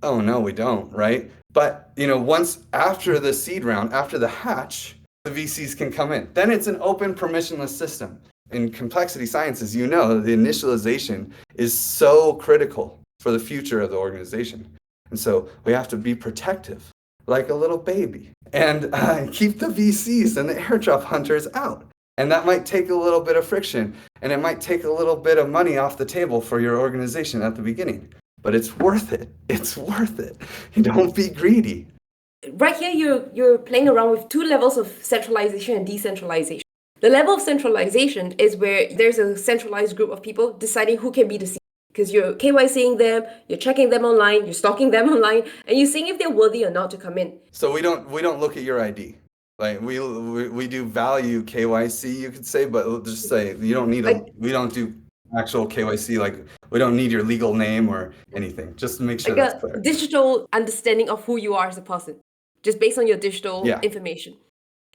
Oh no, we don't, right? But once after the seed round, after the hatch, the VCs can come in. Then it's an open permissionless system. In complexity sciences, the initialization is so critical for the future of the organization. And so we have to be protective, like a little baby, and keep the VCs and the airdrop hunters out. And that might take a little bit of friction, and it might take a little bit of money off the table for your organization at the beginning. But it's worth it. It's worth it. Don't be greedy. Right here, you're playing around with two levels of centralization and decentralization. The level of centralization is where there's a centralized group of people deciding who can be the CEO. Because you're KYCing them, you're checking them online, you're stalking them online, and you're seeing if they're worthy or not to come in. So we don't look at your ID. Like we do value KYC, you could say, but we'll just say you don't need we don't do actual KYC. Like we don't need your legal name or anything. Just to make sure that's clear. Digital understanding of who you are as a person, just based on your digital information.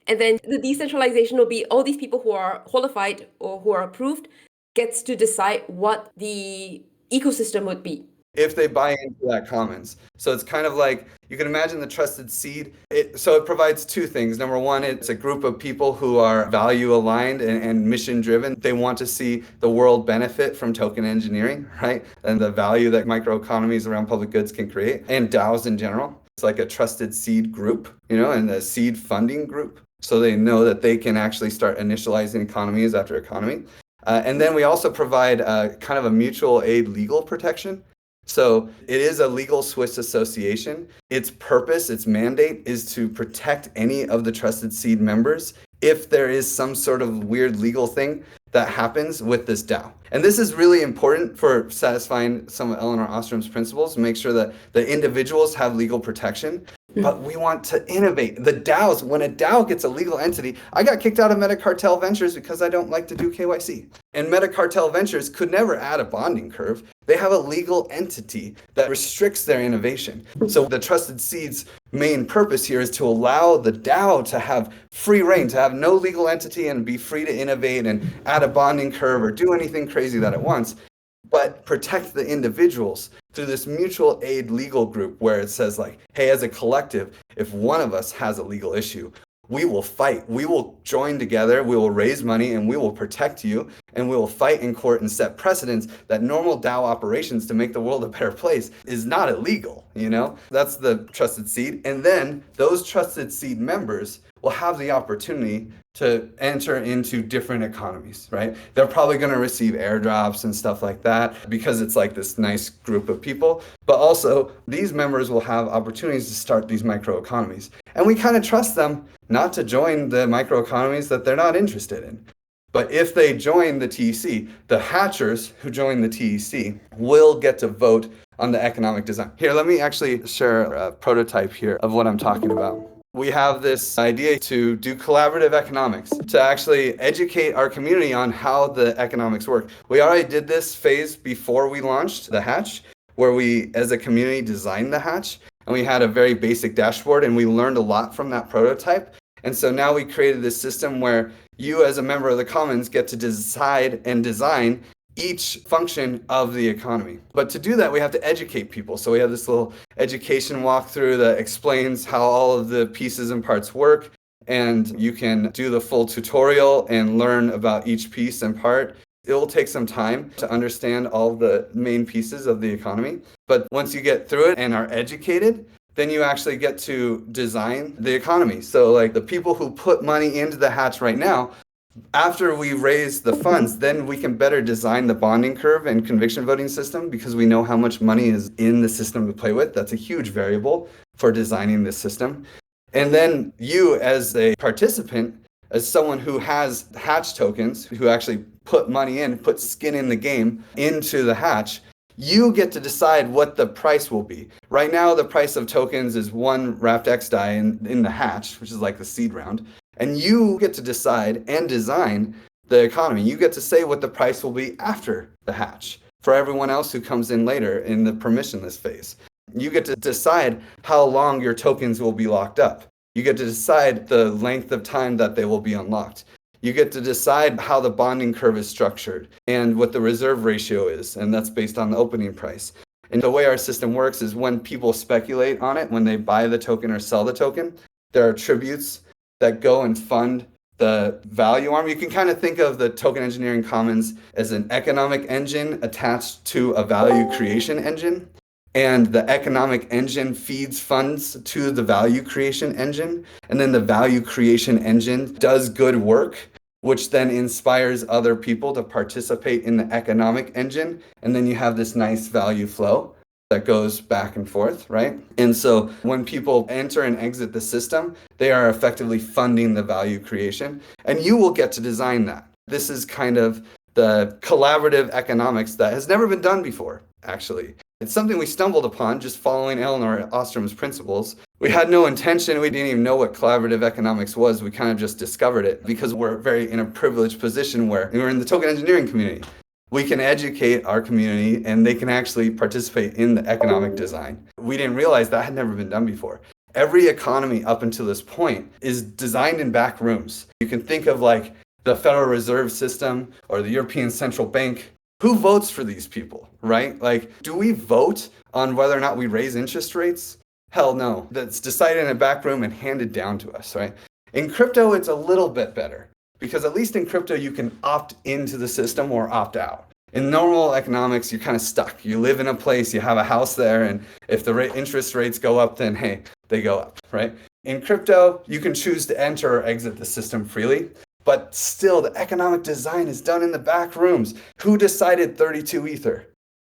And then the decentralization will be all these people who are qualified or who are approved gets to decide what the ecosystem would be. If they buy into that commons. So it's kind of like, you can imagine the Trusted Seed. So it provides two things. Number one, it's a group of people who are value aligned and mission driven. They want to see the world benefit from token engineering, right? And the value that microeconomies around public goods can create, and DAOs in general. It's like a Trusted Seed group, and a seed funding group. So they know that they can actually start initializing economies after economy. And then we also provide kind of a mutual aid legal protection. So it is a legal Swiss association. Its purpose, its mandate is to protect any of the Trusted Seed members if there is some sort of weird legal thing that happens with this DAO. And this is really important for satisfying some of Eleanor Ostrom's principles, make sure that the individuals have legal protection. But we want to innovate. The DAOs, when a DAO gets a legal entity, I got kicked out of Metacartel Ventures because I don't like to do KYC. And Metacartel Ventures could never add a bonding curve. They have a legal entity that restricts their innovation. So the Trusted Seed's main purpose here is to allow the DAO to have free reign, to have no legal entity and be free to innovate and add a bonding curve or do anything crazy that it wants, but protect the individuals through this mutual aid legal group where it says like, hey, as a collective, if one of us has a legal issue, we will fight. We will join together, we will raise money, and we will protect you, and we will fight in court and set precedents that normal DAO operations to make the world a better place is not illegal, That's the trusted seed. And then those trusted seed members will have the opportunity to enter into different economies, right? They're probably going to receive airdrops and stuff like that because it's like this nice group of people. But also, these members will have opportunities to start these microeconomies. And we kind of trust them not to join the microeconomies that they're not interested in. But if they join the TEC, the hatchers who join the TEC will get to vote on the economic design. Here, let me actually share a prototype here of what I'm talking about. We have this idea to do collaborative economics, to actually educate our community on how the economics work. We already did this phase before we launched the hatch, where we, as a community, designed the hatch, and we had a very basic dashboard, and we learned a lot from that prototype. And so now we created this system where you, as a member of the Commons, get to decide and design each function of the economy. But to do that, we have to educate people. So we have this little education walkthrough that explains how all of the pieces and parts work. And you can do the full tutorial and learn about each piece and part. It will take some time to understand all the main pieces of the economy. But once you get through it and are educated, then you actually get to design the economy. So like the people who put money into the hatch right now, after we raise the funds, then we can better design the bonding curve and conviction voting system because we know how much money is in the system to play with. That's a huge variable for designing this system. And then you, as a participant, as someone who has hatch tokens, who actually put money in, put skin in the game into the hatch, you get to decide what the price will be. Right now, the price of tokens is one wrapped X die in the hatch, which is like the seed round. And you get to decide and design the economy. You get to say what the price will be after the hatch for everyone else who comes in later in the permissionless phase. You get to decide how long your tokens will be locked up. You get to decide the length of time that they will be unlocked. You get to decide how the bonding curve is structured and what the reserve ratio is, and that's based on the opening price. And the way our system works is when people speculate on it, when they buy the token or sell the token, there are tributes that go and fund the value arm. You can kind of think of the token engineering commons as an economic engine attached to a value creation engine. And the economic engine feeds funds to the value creation engine. And then the value creation engine does good work, which then inspires other people to participate in the economic engine. And then you have this nice value flow that goes back and forth, right? And so when people enter and exit the system, they are effectively funding the value creation, and you will get to design that. This is kind of the collaborative economics that has never been done before, actually. It's something we stumbled upon just following Eleanor Ostrom's principles. We had no intention. We didn't even know what collaborative economics was. We kind of just discovered it because we're very in a privileged position where we're in the token engineering community. We can educate our community and they can actually participate in the economic design. We didn't realize that had never been done before. Every economy up until this point is designed in back rooms. You can think of like the Federal Reserve System or the European Central Bank. Who votes for these people, right? Like, do we vote on whether or not we raise interest rates? Hell no. That's decided in a back room and handed down to us, right? In crypto, it's a little bit better because at least in crypto, you can opt into the system or opt out. In normal economics, you're kind of stuck. You live in a place, you have a house there, and if the interest rates go up, then hey, they go up, right? In crypto, you can choose to enter or exit the system freely. But still, the economic design is done in the back rooms. Who decided 32 Ether?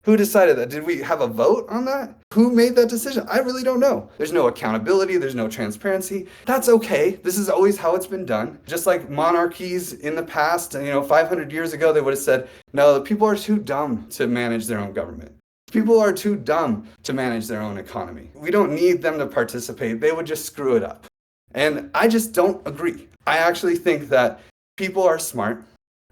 Who decided that? Did we have a vote on that? Who made that decision? I really don't know. There's no accountability. There's no transparency. That's okay. This is always how it's been done. Just like monarchies in the past, 500 years ago, they would have said, no, the people are too dumb to manage their own government. People are too dumb to manage their own economy. We don't need them to participate. They would just screw it up. And I just don't agree. I actually think that people are smart.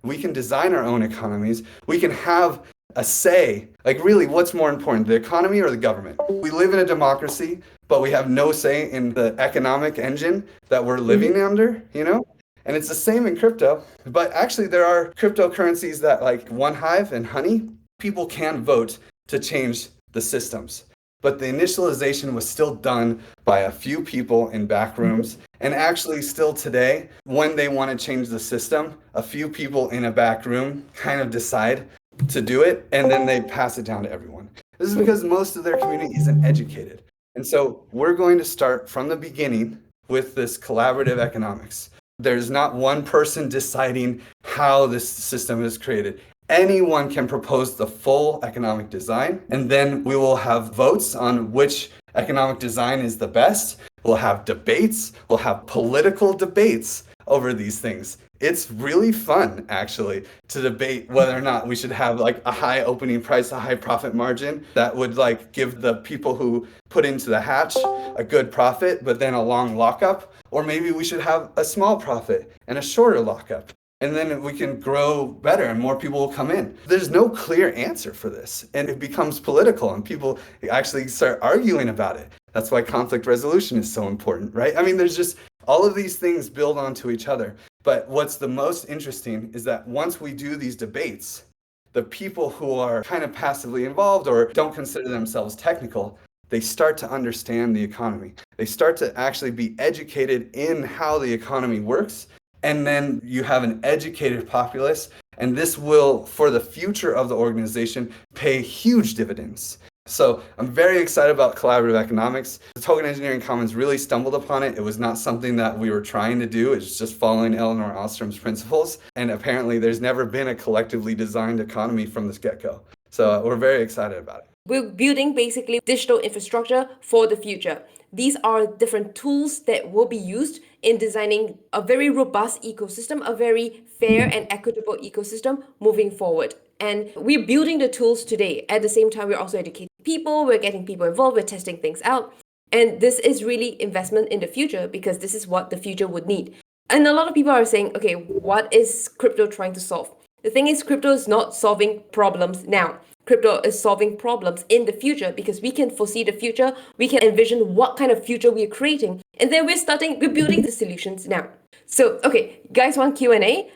We can design our own economies. We can have a say. Like really, what's more important, the economy or the government? We live in a democracy, but we have no say in the economic engine that we're living under, And it's the same in crypto. But actually, there are cryptocurrencies that like OneHive and Honey, people can vote to change the systems. But the initialization was still done by a few people in back rooms, And actually, still today, when they want to change the system, a few people in a back room kind of decide to do it, and then they pass it down to everyone. This is because most of their community isn't educated. And so we're going to start from the beginning with this collaborative economics. There's not one person deciding how this system is created. Anyone can propose the full economic design, and then we will have votes on which economic design is the best. We'll have debates, we'll have political debates over these things. It's really fun, actually, to debate whether or not we should have like a high opening price, a high profit margin that would like give the people who put into the hatch a good profit, but then a long lockup. Or maybe we should have a small profit and a shorter lockup. And then we can grow better and more people will come in. There's no clear answer for this. And it becomes political and people actually start arguing about it. That's why conflict resolution is so important, right? I mean, there's just all of these things build onto each other. But what's the most interesting is that once we do these debates, the people who are kind of passively involved or don't consider themselves technical, they start to understand the economy. They start to actually be educated in how the economy works. And then you have an educated populace, and this will, for the future of the organization, pay huge dividends. So I'm very excited about collaborative economics. The Token Engineering Commons really stumbled upon it. It was not something that we were trying to do. It's just following Eleanor Ostrom's principles. And apparently there's never been a collectively designed economy from the get-go. So we're very excited about it. We're building basically digital infrastructure for the future. These are different tools that will be used in designing a very robust ecosystem, a very fair and equitable ecosystem moving forward. And we're building the tools today. At the same time, we're also educating people, we're getting people involved, we're testing things out. And this is really investment in the future because this is what the future would need. And a lot of people are saying, okay, what is crypto trying to solve? The thing is, crypto is not solving problems now. Crypto is solving problems in the future because we can foresee the future. We can envision what kind of future we're creating. And then we're building the solutions now. So, okay, guys want Q&A?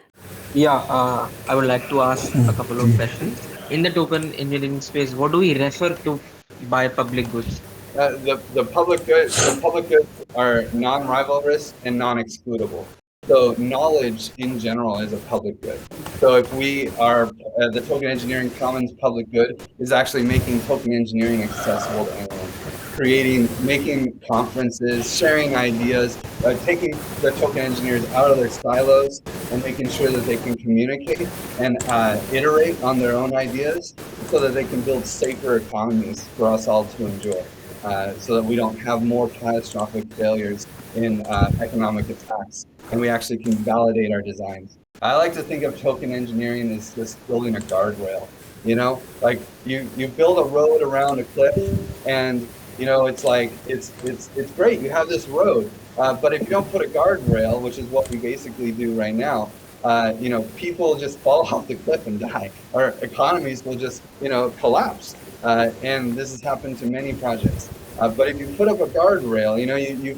Yeah, I would like to ask a couple of questions. In the token engineering space, what do we refer to by public goods? The public goods are non-rivalrous and non-excludable. So knowledge in general is a public good. So if we are, the Token Engineering Commons public good is actually making token engineering accessible to anyone. Making conferences, sharing ideas, taking the token engineers out of their silos and making sure that they can communicate and iterate on their own ideas so that they can build safer economies for us all to enjoy. So that we don't have more catastrophic failures in economic attacks, and we actually can validate our designs. I like to think of token engineering as just building a guardrail. You know, like you build a road around a cliff, and you know it's like it's great. You have this road, but if you don't put a guardrail, which is what we basically do right now, you know, people just fall off the cliff and die. Our economies will just collapse. And this has happened to many projects. But if you put up a guardrail, you know, you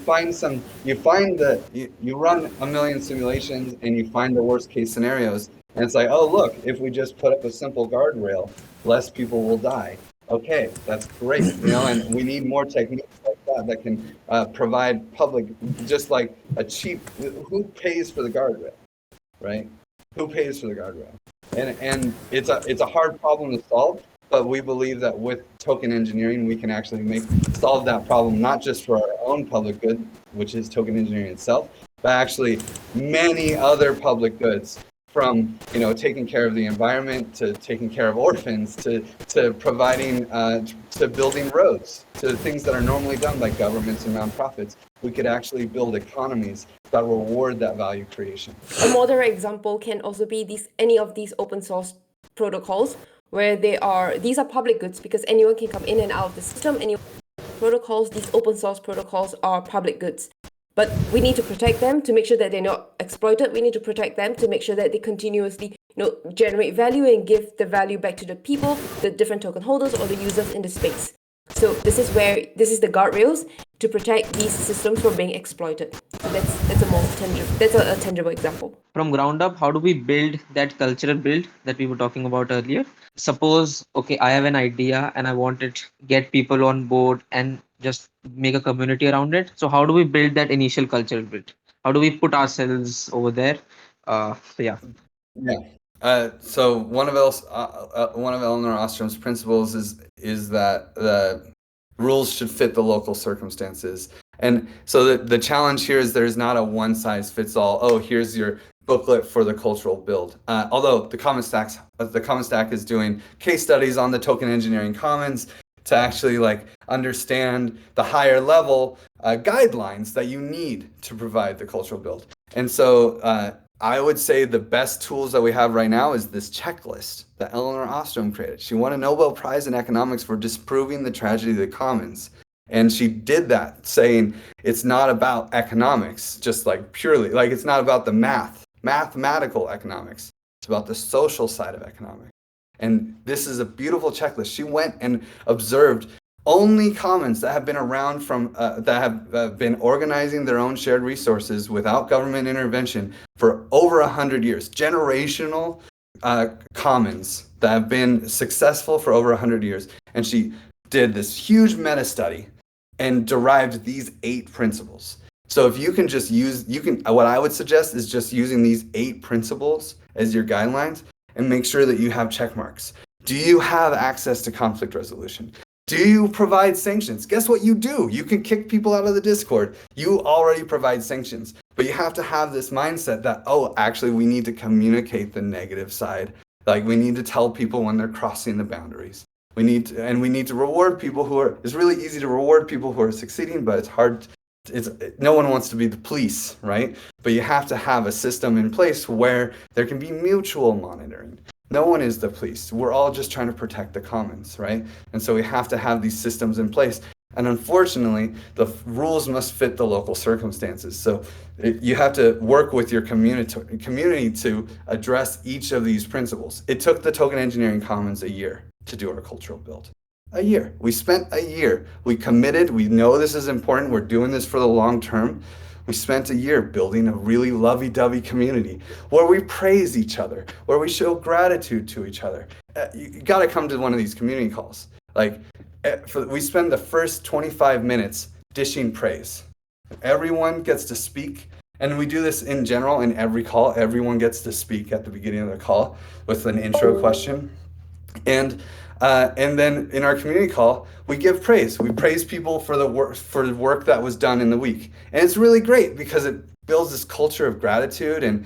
run a million simulations and you find the worst case scenarios. And it's like, oh, look, if we just put up a simple guardrail, less people will die. Okay, that's great. You know, and we need more techniques like that can provide public, just like a cheap, who pays for the guardrail, right? Who pays for the guardrail? And it's a hard problem to solve. But we believe that with token engineering, we can actually solve that problem, not just for our own public good, which is token engineering itself, but actually many other public goods, from taking care of the environment to taking care of orphans to providing to building roads, to things that are normally done by governments and nonprofits. We could actually build economies that reward that value creation. A moderate example can also be any of these open source protocols, where these are public goods because anyone can come in and out of the system. These open source protocols are public goods. But we need to protect them to make sure that they're not exploited. We need to protect them to make sure that they continuously generate value and give the value back to the people, the different token holders or the users in the space. So this is the guardrails to protect these systems from being exploited. So that's a tangible example. From ground up, how do we build that cultural build that we were talking about earlier? Suppose, okay, I have an idea and I want it, get people on board and just make a community around it. So how do we build that initial cultural build? How do we put ourselves over there? So yeah. Yeah. So one of Eleanor Ostrom's principles is that the rules should fit the local circumstances. And so the challenge here is there's not a one size fits all. Oh, here's your booklet for the cultural build. Although the Commons Stack is doing case studies on the token engineering commons to actually like understand the higher level guidelines that you need to provide the cultural build. And so I would say the best tools that we have right now is this checklist that Eleanor Ostrom created. She won a Nobel Prize in economics for disproving the tragedy of the commons. And she did that saying it's not about economics, just like purely, like it's not about the mathematical economics. It's about the social side of economics. And this is a beautiful checklist. She went and observed only commons that have been around that have been organizing their own shared resources without government intervention for over 100 years. Generational commons that have been successful for over 100 years. And she did this huge meta study and derived these 8 principles. So if you can just what I would suggest is just using these 8 principles as your guidelines and make sure that you have check marks. Do you have access to conflict resolution? Do you provide sanctions? Guess what you do? You can kick people out of the Discord. You already provide sanctions. But you have to have this mindset that, oh, actually, we need to communicate the negative side. Like, we need to tell people when they're crossing the boundaries. We need to reward people it's really easy to reward people who are succeeding, but it's hard. No one wants to be the police, right? But you have to have a system in place where there can be mutual monitoring. No one is the police. We're all just trying to protect the commons, right? And so we have to have these systems in place. And unfortunately, the rules must fit the local circumstances. So you have to work with your community to address each of these principles. It took the Token Engineering Commons a year to do our cultural build. A year. We spent a year. We committed. We know this is important. We're doing this for the long term. We spent a year building a really lovey-dovey community where we praise each other, where we show gratitude to each other. You got to come to one of these community calls. We spend the first 25 minutes dishing praise. Everyone gets to speak, and we do this in general in every call. Everyone gets to speak at the beginning of the call with an intro question. And then in our community call, we give praise. We praise people for the work that was done in the week. And it's really great because it builds this culture of gratitude and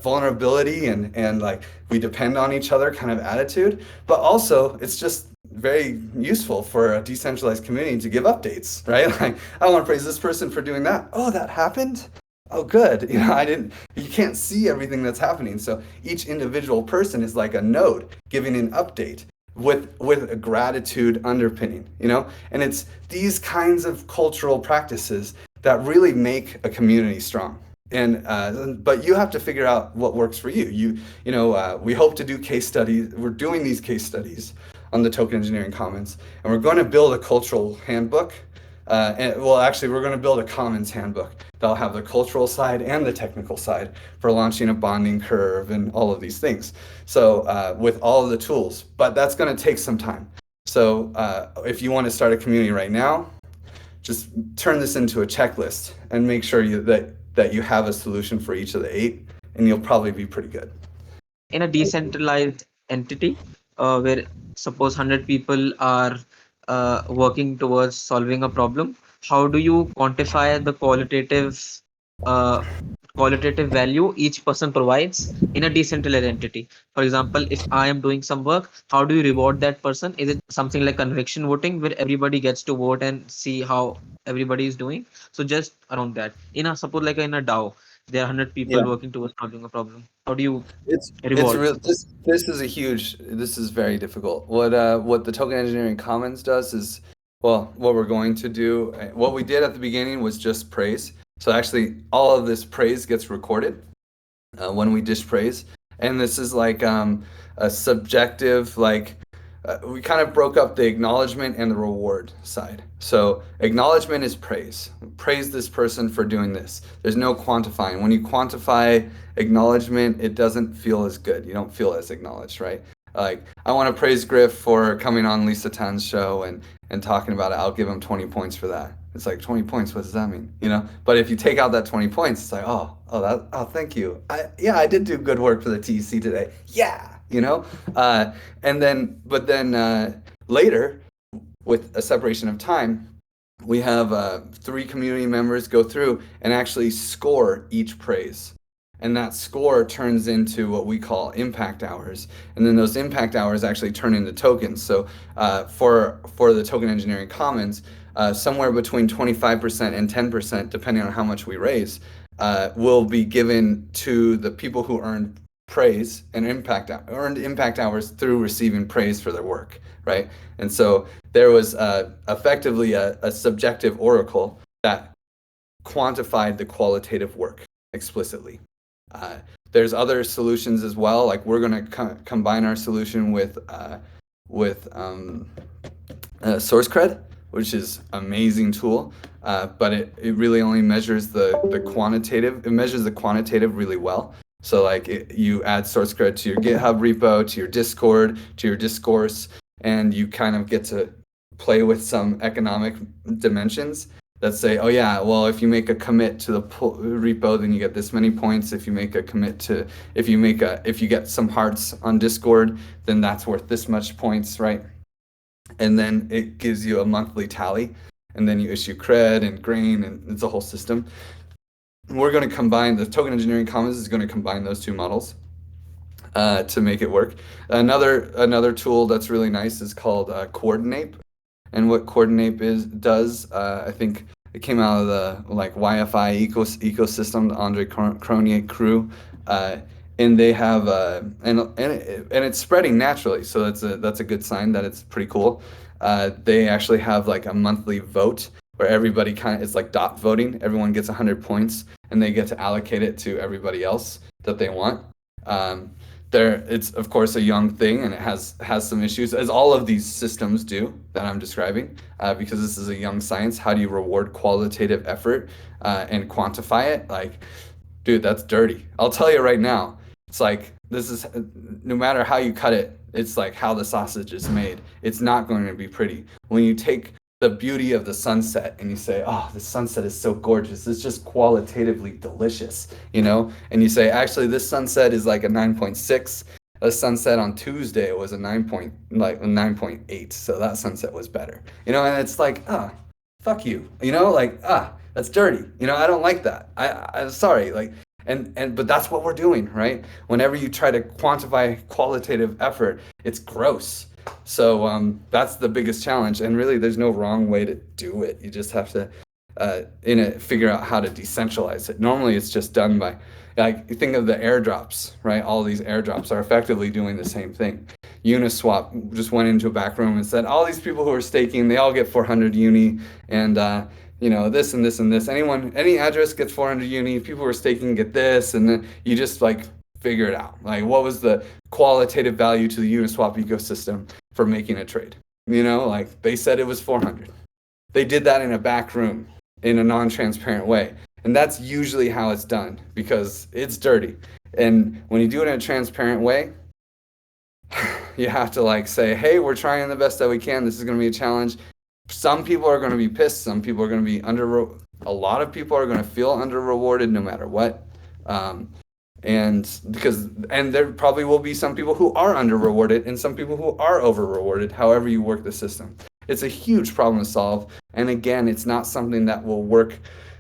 vulnerability and like we depend on each other kind of attitude. But also it's just very useful for a decentralized community to give updates, right? Like, I want to praise this person for doing that. Oh, that happened? Oh, good. You can't see everything that's happening. So each individual person is like a node giving an update with a gratitude underpinning, and it's these kinds of cultural practices that really make a community strong. And but you have to figure out what works for you. We hope to do case studies. We're doing these case studies on the Token Engineering Commons, and we're going to build a cultural handbook. We're going to build a Commons handbook that'll have the cultural side and the technical side for launching a bonding curve and all of these things. So with all of the tools, but that's going to take some time. So if you want to start a community right now, just turn this into a checklist and make sure that you have a solution for each of the 8, and you'll probably be pretty good. In a decentralized entity, where suppose 100 people are working towards solving a problem, how do you quantify the qualitative value each person provides in a decentralized entity? For example, if I am doing some work, how do you reward that person? Is it something like conviction voting where everybody gets to vote and see how everybody is doing? So just around that, suppose like in a DAO, there are 100 people working towards solving a problem. How do you reward? This is very difficult. What the Token Engineering Commons does is, what we're going to do, what we did at the beginning was just praise. So actually all of this praise gets recorded when we dish praise. And this is like a subjective, like we kind of broke up the acknowledgement and the reward side. So acknowledgement is praise. Praise this person for doing this. There's no quantifying. When you quantify acknowledgement, it doesn't feel as good. You don't feel as acknowledged, right? Like, I want to praise Griff for coming on Lisa Tan's show and talking about it. I'll give him 20 points for that. It's like, 20 points, what does that mean? You know? But if you take out that 20 points, it's like, thank you. I did do good work for the TEC today. Yeah. You know, but then later, with a separation of time, we have 3 community members go through and actually score each praise, and that score turns into what we call impact hours, and then those impact hours actually turn into tokens. So for the Token Engineering Commons, somewhere between 25% and 10%, depending on how much we raise, will be given to the people who earned praise and earned impact hours through receiving praise for their work, right? And so there was effectively a subjective oracle that quantified the qualitative work explicitly. There's other solutions as well. Like, we're going to combine our solution with SourceCred, which is an amazing tool, but it really only measures the quantitative. It measures the quantitative really well. So like, you add SourceCred to your GitHub repo, to your Discord, to your discourse, and you kind of get to play with some economic dimensions that say, oh yeah, well, if you make a commit to the repo, then you get this many points. If you make a commit to, if you get some hearts on Discord, then that's worth this much points, right? And then it gives you a monthly tally, and then you issue cred and grain, and it's a whole system. We're going to combine, the Token Engineering Commons is going to combine those 2 models to make it work. Another tool that's really nice is called Coordinate. And what Coordinate does, I think it came out of the like YFI ecosystem, the Andre Cronje crew, and they have and it's spreading naturally. So that's a good sign that it's pretty cool. They actually have like a monthly vote where everybody it's like dot voting. Everyone gets 100 points, and they get to allocate it to everybody else that they want. It's of course a young thing, and it has some issues, as all of these systems do that I'm describing, because this is a young science. How do you reward qualitative effort and quantify it? Like, dude, that's dirty. I'll tell you right now. It's like, this is, no matter how you cut it, it's like how the sausage is made. It's not going to be pretty. When you take the beauty of the sunset and you say, oh, the sunset is so gorgeous, it's just qualitatively delicious, you know? And you say, actually, this sunset is like a 9.6. A sunset on Tuesday was a 9.8. So that sunset was better, you know? And it's like, fuck you, you know? Like, that's dirty, you know? I don't like that. I'm sorry, like, but that's what we're doing, right? Whenever you try to quantify qualitative effort, it's gross. So that's the biggest challenge, and really there's no wrong way to do it. You just have to figure out how to decentralize it. Normally it's just done by, like, you think of the airdrops, right? All these airdrops are effectively doing the same thing. Uniswap just went into a back room and said, all these people who are staking, they all get 400 uni, and you know, this and this and this. Any address gets 400 uni. People who are staking get this, and then you just like figure it out. Like, what was the qualitative value to the Uniswap ecosystem for making a trade? You know, like, they said it was 400. They did that in a back room in a non-transparent way. And that's usually how it's done, because it's dirty. And when you do it in a transparent way, you have to like say, hey, we're trying the best that we can. This is going to be a challenge. Some people are going to be pissed. Some people are going to be a lot of people are going to feel under-rewarded no matter what. And there probably will be some people who are under-rewarded and some people who are over-rewarded, however you work the system. It's a huge problem to solve. And again, it's not something that will work,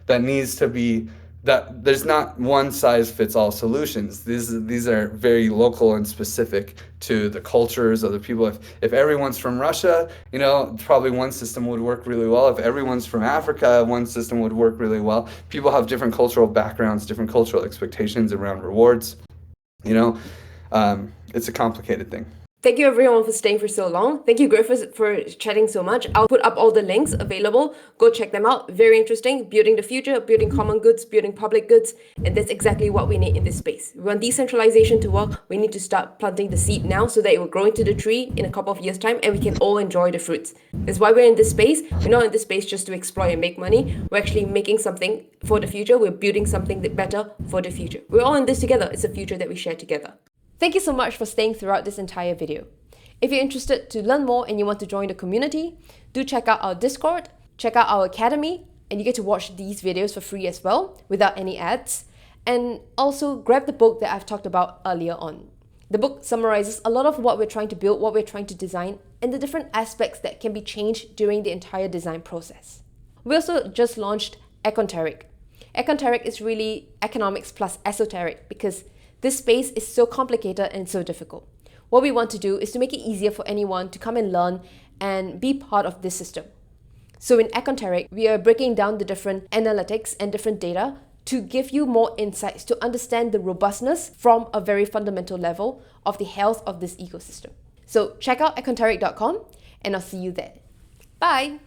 that needs to be, that there's not one size fits all solutions. These are very local and specific to the cultures of the people. If everyone's from Russia, you know, probably one system would work really well. If everyone's from Africa, one system would work really well. People have different cultural backgrounds, different cultural expectations around rewards. You know, it's a complicated thing. Thank you everyone for staying for so long. Thank you, Griff, for chatting so much. I'll put up all the links available. Go check them out. Very interesting. Building the future, building common goods, building public goods. And that's exactly what we need in this space. We want decentralization to work. We need to start planting the seed now so that it will grow into the tree in a couple of years' time and we can all enjoy the fruits. That's why we're in this space. We're not in this space just to exploit and make money. We're actually making something for the future. We're building something better for the future. We're all in this together. It's a future that we share together. Thank you so much for staying throughout this entire video. If you're interested to learn more and you want to join the community, do check out our Discord, check out our Academy, and you get to watch these videos for free as well, without any ads. And also grab the book that I've talked about earlier on. The book summarizes a lot of what we're trying to build, what we're trying to design, and the different aspects that can be changed during the entire design process. We also just launched Econteric. Econteric is really economics plus esoteric because this space is so complicated and so difficult. What we want to do is to make it easier for anyone to come and learn and be part of this system. So in Econteric, we are breaking down the different analytics and different data to give you more insights to understand the robustness from a very fundamental level of the health of this ecosystem. So check out econteric.com and I'll see you there. Bye!